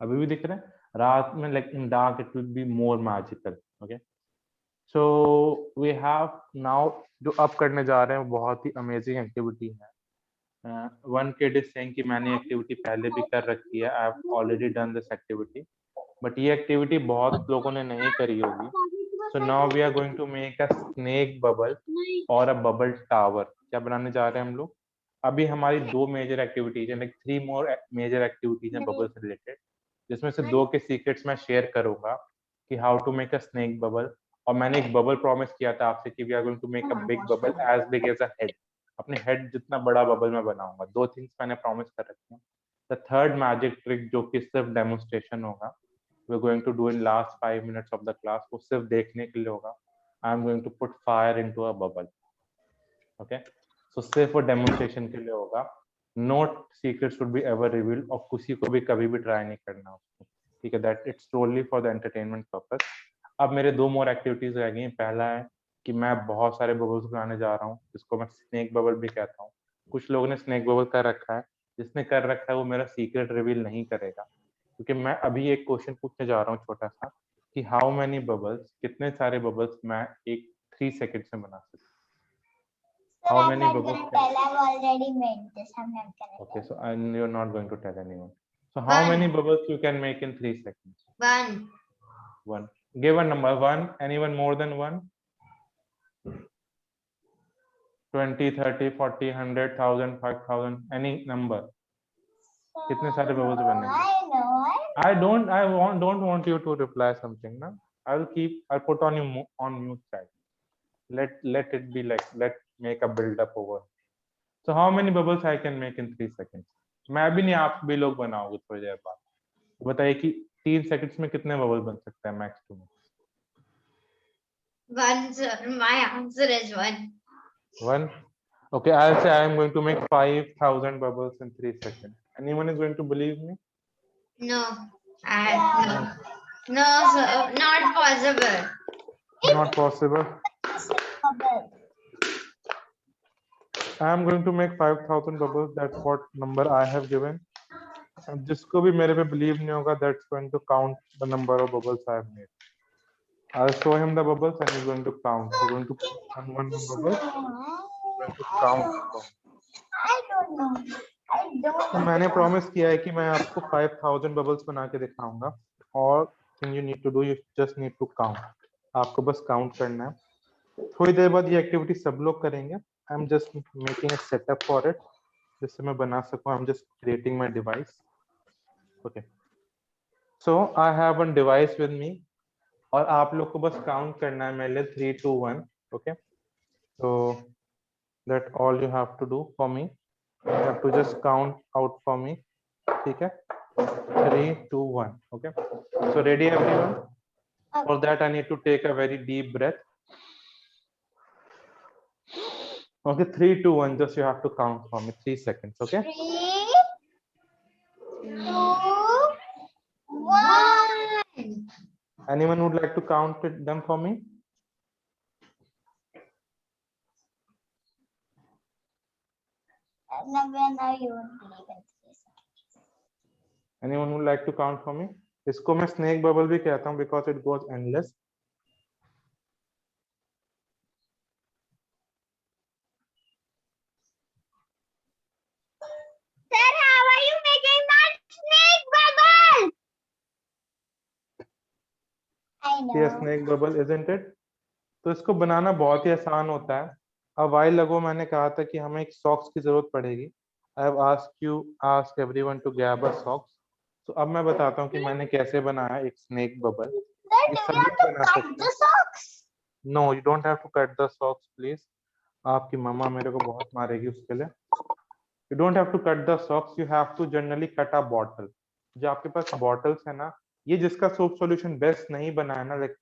अभी भी दिख रहे हैं? रात में like in dark it will be more magical. Okay, so we have now, जो अब करने जा रहे हैं वो बहुत ही अमेजिंग एक्टिविटी है। वन किड इज सेइंग कि मैंने एक्टिविटी पहले भी कर रखी है, I have already done this activity, but ये एक्टिविटी बहुत लोगों ने नहीं करी होगी। So now we are going to make a snake bubble और अ बबल टावर। क्या बनाने जा रहे हैं हम लोग? अभी हमारी 2 मेजर एक्टिविटीज है, लाइक 3 मोर मेजर एक्टिविटीज हैं बबल से रिलेटेड, जिसमें से 2 के सीक्रेट्स मैं शेयर करूंगा कि how to make a snake bubble. और मैंने एक बबल प्रॉमिस किया था आपसे कि we are going to make a big bubble as big as a head. अपने हेड जितना बड़ा बबल मैं बनाऊंगा। 2 थिंग्स मैंने प्रॉमिस कर रखी हैं। द थर्ड मैजिक ट्रिक, जो कि सिर्फ डेमोन्स्ट्रेशन होगा, we are going to do in last 5 minutes of the class, वो सिर्फ देखने के लिए होगा। I am going to put fire into a bubble. Okay, so सिर्फ वो डेमोन्स्ट्रेशन के लिए होगा। Not secret should be ever revealed, और किसी को भी कभी भी ट्राई नहीं करना उसको, ठीक है? That it's solely for the entertainment purpose. अब मेरे 2 मोर एक्टिविटीज रह गई। पहला है कि मैं बहुत सारे बबल्स बनाने जा रहा हूँ, जिसको मैं स्नेक बबल भी कहता हूँ। कुछ लोगों ने स्नेक बबल कर रखा है, जिसने कर रखा है वो मेरा सीक्रेट रिवील नहीं करेगा, क्योंकि मैं अभी एक क्वेश्चन पूछने जा रहा हूँ छोटा सा, कि हाउ मेनी बबल्स, कितने सारे बबल्स मैं एक 3 सेकंड में बना सकता हूँ। Sir, How I'm many not bubbles going to tell. I've already made this. I'm not going to Okay, tell. so and you're not going to tell anyone. So how many bubbles you can make in 3 seconds? 1. 1. Give a number. 1. Anyone more than 1? 20, 30, 40, 100, 1000, 5000. Any number. कितने सारे bubbles बनेंगे? I know. don't want you to reply something, na? I'll put on you on mute chat. Let it be like, let make a build up over. So how many bubbles I can make in 3 seconds? मैं भी नहीं, आप भी लोग बनाओगे थोड़ी देर बाद। बताइए कि 3 सेकंड्स में कितने बबल बन सकते हैं max to max? 1, sir. My answer is 1. 1. Okay, I'll say I am going to make 5000 bubbles in 3 seconds. Anyone is going to believe me? No, no, sir, not possible. Not possible. Bubble. I am going to make 5,000 bubbles. That's what number I have given. And जिसको भी मेरे पे believe नहीं होगा, that's going to count the number of bubbles I have made. I'll show him the bubbles and he's going to count. He's going to count one bubble. Going to count. I don't know. I don't तो मैंने promise किया है कि मैं आपको 5,000 bubbles बना के दिखाऊंगा और thing you need to do, you just need to count. आपको बस काउंट करना है. थोड़ी देर बाद ये एक्टिविटी सब लोग करेंगे. I am just making a setup for it, जिससे मैं बना सकूं. I am just creating my device. Okay, so I have one device with me और आप लोग को बस काउंट करना है मेरे लिए 3 2 1. Okay, so that all you have to do for me. You have to just count out for me. ठीक है, 3 2 1. Okay, so ready everyone? For that I need to take a very deep breath. Okay, 3 2 1. Just you have to count for me 3 seconds. Okay, 3, 2, 1. anyone would like to count it them for me? Now you won't believe it. Anyone would like to count for me? इसको मैं snake bubble भी कहता हूँ because it goes endless. Sir, how are you making that snake bubble? I know. Yes, snake bubble, isn't it? तो इसको बनाना बहुत ही आसान होता है. A while ago मैंने कहा था कि हमें एक सॉक्स की जरूरत पड़ेगी. I have asked everyone to grab a socks. तो अब मैं बताता हूँ कि मैंने कैसे बनाया एक snake bubble. Sir, ये do सब we have लोग to बना cut सकते the हैं. socks? No, you don't have to cut the socks, please. आपकी मम्मा मेरे को बहुत मारेगी उसके लिए. You don't have to cut the socks. You have to generally cut a bottle. जो आपके पास bottles है ना, ये जिसका soap solution best नहीं बना है ना, like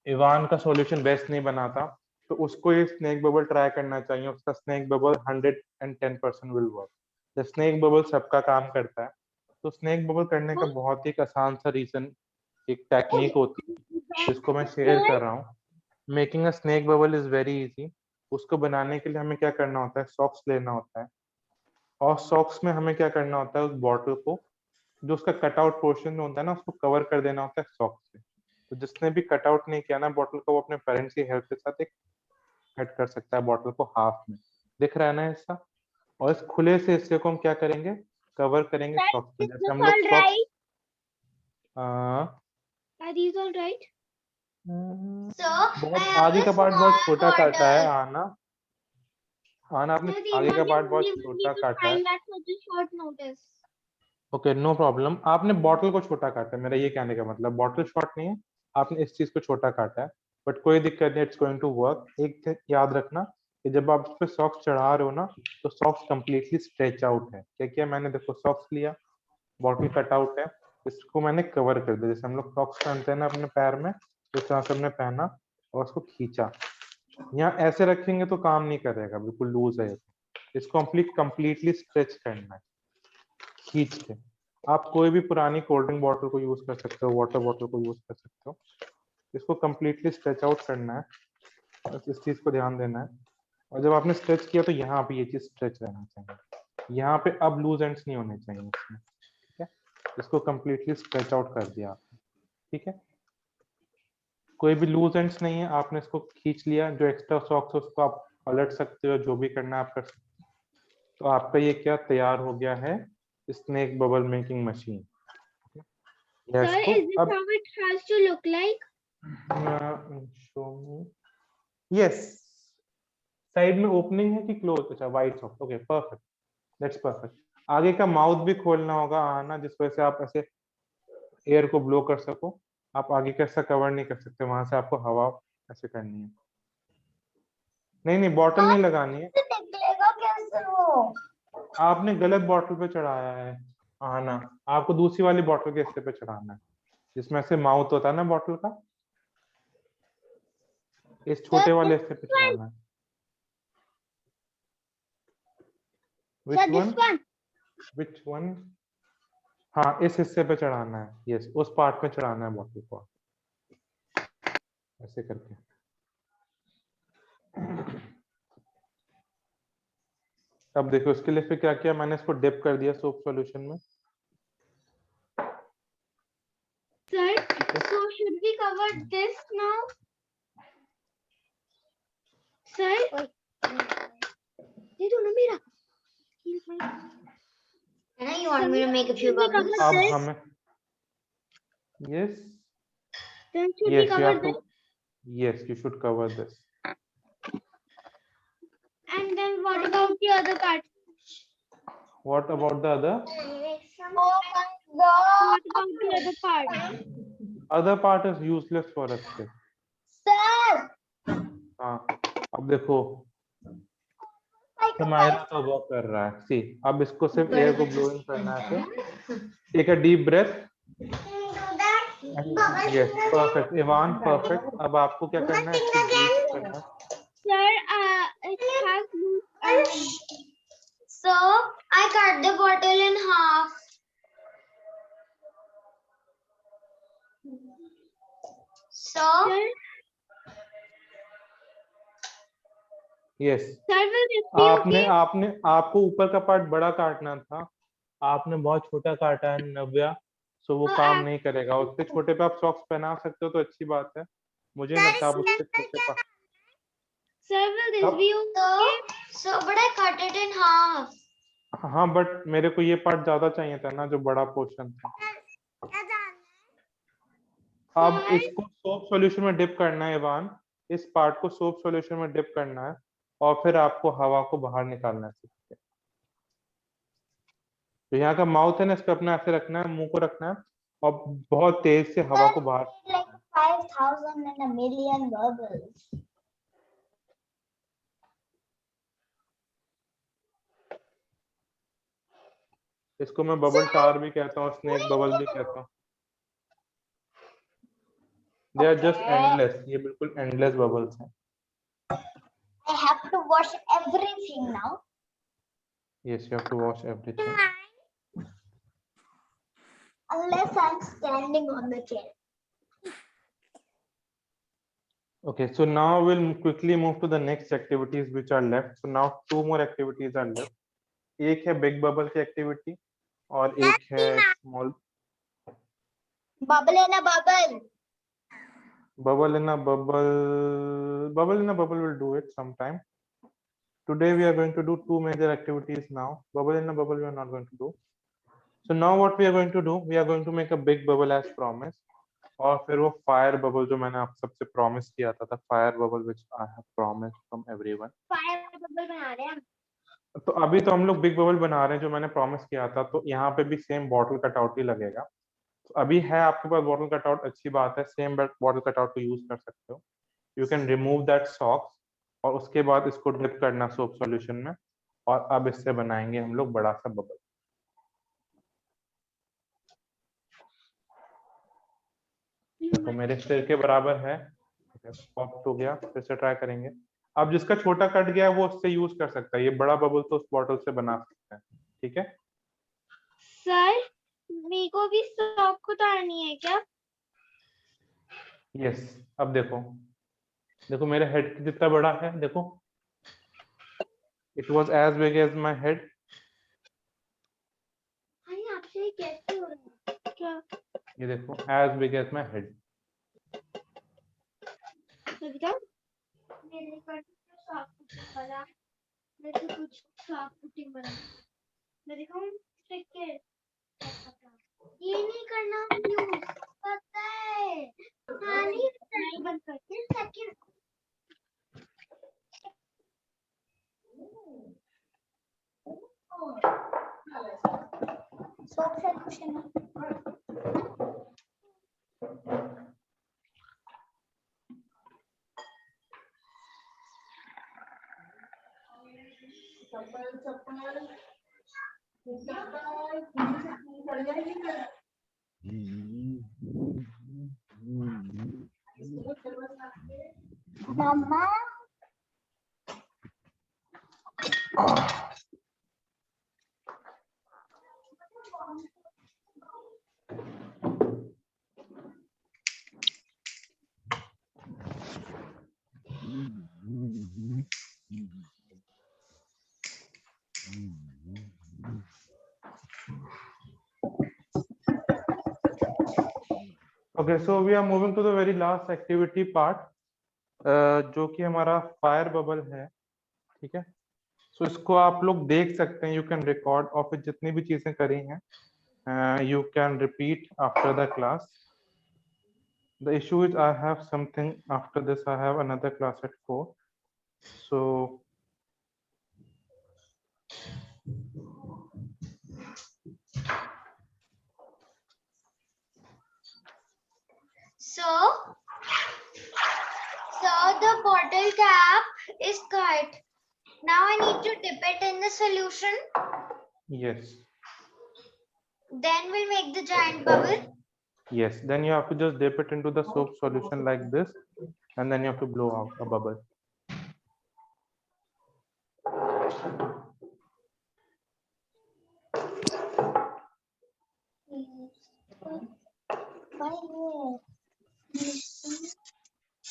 इवान का solution best नहीं बना था, तो उसको ये snake bubble try करना चाहिए. उसका snake bubble 110% will work. The snake bubble सबका काम करता है. तो snake bubble करने का बहुत ही आसान सा reason, एक टेक्निक होती है जिसको मैं शेयर कर रहा हूँ. Making a snake bubble is very easy. उसको बनाने के लिए हमें क्या करना होता है, सॉक्स लेना होता है और सॉक्स में हमें क्या करना होता है, उस बॉटल को जो उसका कट आउट पोर्शन होता है ना, उसको कवर कर देना होता है सॉक्स से. तो जिसने भी कट आउट नहीं किया ना बॉटल को, वो अपने पेरेंट्स की हेल्प के साथ एक कट कर सकता है बॉटल को हाफ में. दिख रहा है ना हिस्सा? और इस खुले से हिस्से को हम क्या करेंगे, कवर करेंगे सॉक्स से. जैसे हम लोग all socks right? Are these all right? So, बहुत I have आगे a का पार्ट बहुत small छोटा काटा है. bottle. आना आपने Sir, आगे का even पार्ट बहुत we छोटा could काटा है. find that such a short notice. Okay, no problem. आपने बॉटल को छोटा काटा है, मेरा ये कहने का मतलब बॉटल शॉर्ट नहीं है, आपने इस चीज को छोटा काटा है. बट कोई दिक्कत नहीं, इट्स गोइंग टू वर्क. एक चीज याद रखना कि जब आप उस पे सॉक्स चढ़ा रहे हो ना, तो सॉक्स कंप्लीटली स्ट्रेच आउट है. क्या किया मैंने, देखो सॉक्स लिया, बॉटल कट आउट है, इसको मैंने कवर कर दिया. जैसे हम लोग सॉक्स पहनते हैं ना अपने पैर में, तो इस तरह से हमने पहना और उसको खींचा. यहाँ ऐसे रखेंगे तो काम नहीं करेगा, बिल्कुल लूज है. इसको कंप्लीटली स्ट्रेच करना है खींच के. आप कोई भी पुरानी कोल्ड ड्रिंक बॉटल को यूज कर सकते हो, वाटर बॉटल को यूज कर सकते हो. इसको कंप्लीटली स्ट्रेच आउट करना है, बस इस चीज को ध्यान देना है. और जब आपने स्ट्रेच किया तो यहाँ पे ये चीज स्ट्रेच रहना चाहिए. यहाँ पे अब लूज एंड्स नहीं होने चाहिए इसमें. ठीक है, इसको कंप्लीटली स्ट्रेच आउट कर दिया आपने. ठीक है, कोई भी लूज एंड्स नहीं है. आपने इसको खींच लिया, जो एक्स्ट्रा सॉक्स है उसको आप पलट सकते हो, जो भी करना है आप कर सकते हो. तो आपका ये क्या तैयार हो गया है, snake bubble making machine. Sir, is this how it has to look like? Yes, side में ओपनिंग है कि क्लोज? अच्छा, white soft. Okay, perfect, that's perfect. आगे का माउथ भी खोलना होगा आना, जिस वजह से आप ऐसे एयर को ब्लो कर सको. आप आगे का ऐसा कवर नहीं कर सकते, वहां से आपको हवा ऐसे करनी है. नहीं, बॉटल नहीं लगानी है. निकलेगा कैसे वो? आपने गलत बॉटल पे चढ़ाया है आना. आपको दूसरी वाली बॉटल के हिस्से पे चढ़ाना है, जिसमें से माउथ होता है ना बॉटल का, इस छोटे वाले हिस्से पे चढ़ाना है. Sir, this one. Which one? हाँ, इस हिस्से पे चढ़ाना है. यस, उस पार्ट में चढ़ाना है बॉटल को, ऐसे करके. अब देखो इसके लिए फिर क्या किया मैंने, इसको डिप कर दिया सोप सॉल्यूशन में. Sir, so should we cover this now? Sir? ये दोनों मेरा. Anna, you want me to make a few Should we bubbles? cover अब this? हमें yes Then should we yes you cover have to this? yes you should cover this. And then what about the other part? What about the other? Oh my God. What about the other part? Other part is useless for us. Sir. Sir. हाँ, अब देखो हमारा तो work कर रहा है. सी, अब इसको सिर्फ एयर को ब्लोइंग करना है. Take a deep breath. Yes, perfect Ivan, perfect. अब आपको क्या करना है, इसको ब्रीथ करना है. Sir, it has So I cut the bottle in half. So Sir, yes, sir, will this be आपने okay? आपने आपको ऊपर का पार्ट बड़ा काटना था, आपने बहुत छोटा काटा है नव्या, सो वो काम नहीं करेगा. उससे छोटे पे आप सॉक्स पहना सकते हो तो अच्छी बात है. मुझे नहीं लगता आप उससे छोटे पा. Sir, will this be okay? so but I cut it in half. हाँ, बट मेरे को ये पार्ट ज्यादा चाहिए था ना, जो बड़ा पोर्शन था. अब इसको सोप सॉल्यूशन में डिप करना है इवान. इस पार्ट को सोप सॉल्यूशन में डिप करना है और फिर आपको हवा को बाहर निकालना है. तो यहाँ का माउथ है ना, इस पे अपना ऐसे रखना है, मुंह को रखना है और बहुत तेज से हवा को बाहर. Like 5,000 and a million bubbles. इसको मैं बबल टार भी कहता हूँ, स्नेक बबल भी कहता हूँ. They are just endless. ये बिल्कुल एंडलेस बबल्स हैं. I have to wash everything now. Yes, you have to wash everything. Unless I'm standing on the chair. Okay, so now we'll quickly move to the next activities which are left. So now 2 more activities are left. एक है big bubble की activity और एक है small. Bubble in a bubble. Bubble in a bubble. Bubble in a bubble will do it sometime. Today we are going to do 2 major activities now. Bubble in a bubble we are not going to do. So now what we are going to do, we are going to make a big bubble as promised. और फिर वो fire bubble जो मैंने आप सबसे promise किया था fire bubble which I have promised from everyone. Fire bubble बना रहे हैं. तो अभी तो हम लोग बिग बबल बना रहे हैं जो मैंने प्रॉमिस किया था. तो यहाँ पे भी सेम बॉटल कटआउट ही लगेगा. तो अभी है आपके पास बॉटल कटआउट, अच्छी बात है. सेम बॉटल कटआउट को यूज कर सकते हो. You can remove that socks और उसके बाद इसको डिप करना सोप सॉल्यूशन में और अब इससे बनाएंगे हम लोग बड़ा सा बबल. तो मेरे सिर के बराबर है. पॉप हो गया. फिर से ट्राई करेंगे. अब जिसका छोटा कट गया है वो उससे यूज कर सकता है. ये बड़ा बबल तो उस बॉटल से बना सकते हैं. ठीक है. Sir, मेरे को भी सॉक उतारनी है क्या? यस. अब देखो देखो मेरे हेड जितना बड़ा है. देखो it was as big as my head. अरे आपसे कैसे हो रहा है? क्या? ये देखो as big as my head. Savita, मेरे पर सॉक पुटिंग वाला, मेरे को कुछ सॉक पुटिंग वाला. मैं दिखाऊं ट्रिक के? ये नहीं करना यूज, पता है. हाँ नहीं बंद करके second. Soap solution. Mama. Okay, so we are moving to the very last activity part, जो कि हमारा फायर बबल है, ठीक है। सो इसको आप लोग देख सकते हैं, यू कैन रिकॉर्ड, और फिर जितनी भी चीजें करी हैं you can repeat after the class. The issue is I have something after this. I have another class at 4. So So the bottle cap is cut. Now I need to dip it in the solution. yes, Then we'll make the giant bubble. yes. Then you have to just dip it into the soap solution like this, and then you have to blow out a bubble.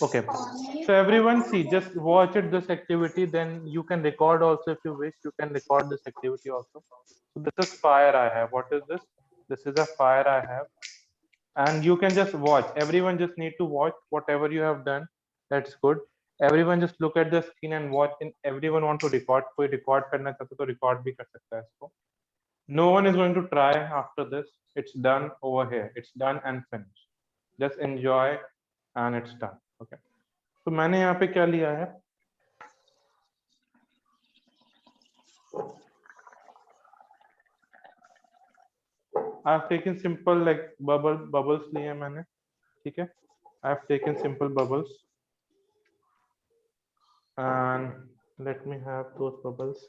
Okay, so everyone see, just watch it, this activity, then you can record also if you wish. You can record this activity also. So this is fire I have. What is this? This is a fire I have, and you can just watch. Everyone just need to watch whatever you have done. That's good. Everyone just look at the screen and watch, and everyone want to record. कोई record करना चाहता तो record भी कर सकता है इसको. No one is going to try after this. It's done over here. It's done and finished. Just enjoy, and it's done. Okay. तो मैंने यहाँ पे क्या लिया है? I've taken simple like bubbles लिए हैं मैंने, ठीक है? I've taken simple bubbles, and let me have those bubbles.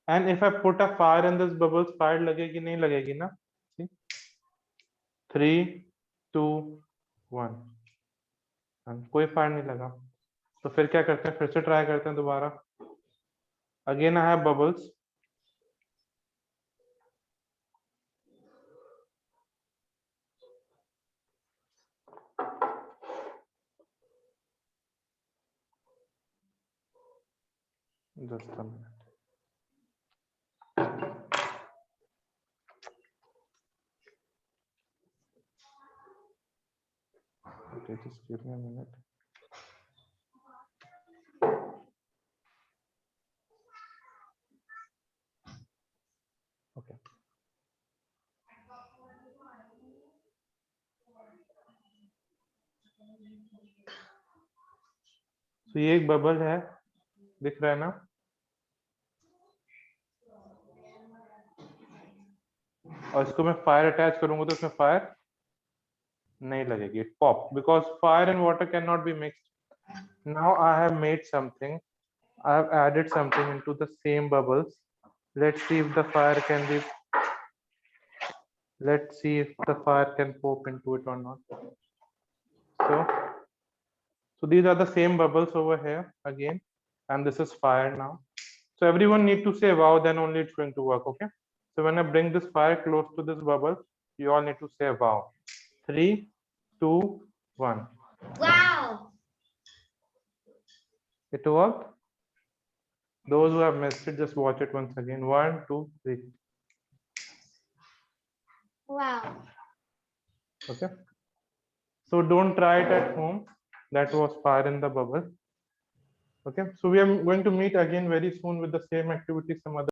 And if I put a fire in this bubbles, fire लगेगी नहीं लगेगी ना? See? 3, 2, 1, and कोई फायर नहीं लगा. तो फिर क्या करते हैं? फिर से ट्राई करते हैं दोबारा. Again I have bubbles. Just a minute. Okay, just give me a minute. Okay. तो ये एक बबल है, दिख रहा है ना? और इसको मैं फायर अटैच करूंगा तो इसमें फायर नहीं लगेगी. Pop, because fire and water cannot be mixed. Now I have made something. I have added something into the same bubbles. Let's see if the fire can be. Let's see if the fire can pop into it or not. So these are the same bubbles over here again, and this is fire now. So everyone need to say wow, then only it's going to work. Okay. So when I bring this fire close to this bubble, you all need to say wow. 3, 2, 1. Wow. It worked. Those who have missed it, just watch it once again. 1, 2, 3. Wow. Okay. So don't try it at home. That was fire in the bubble. Okay. So we are going to meet again very soon with the same activity some other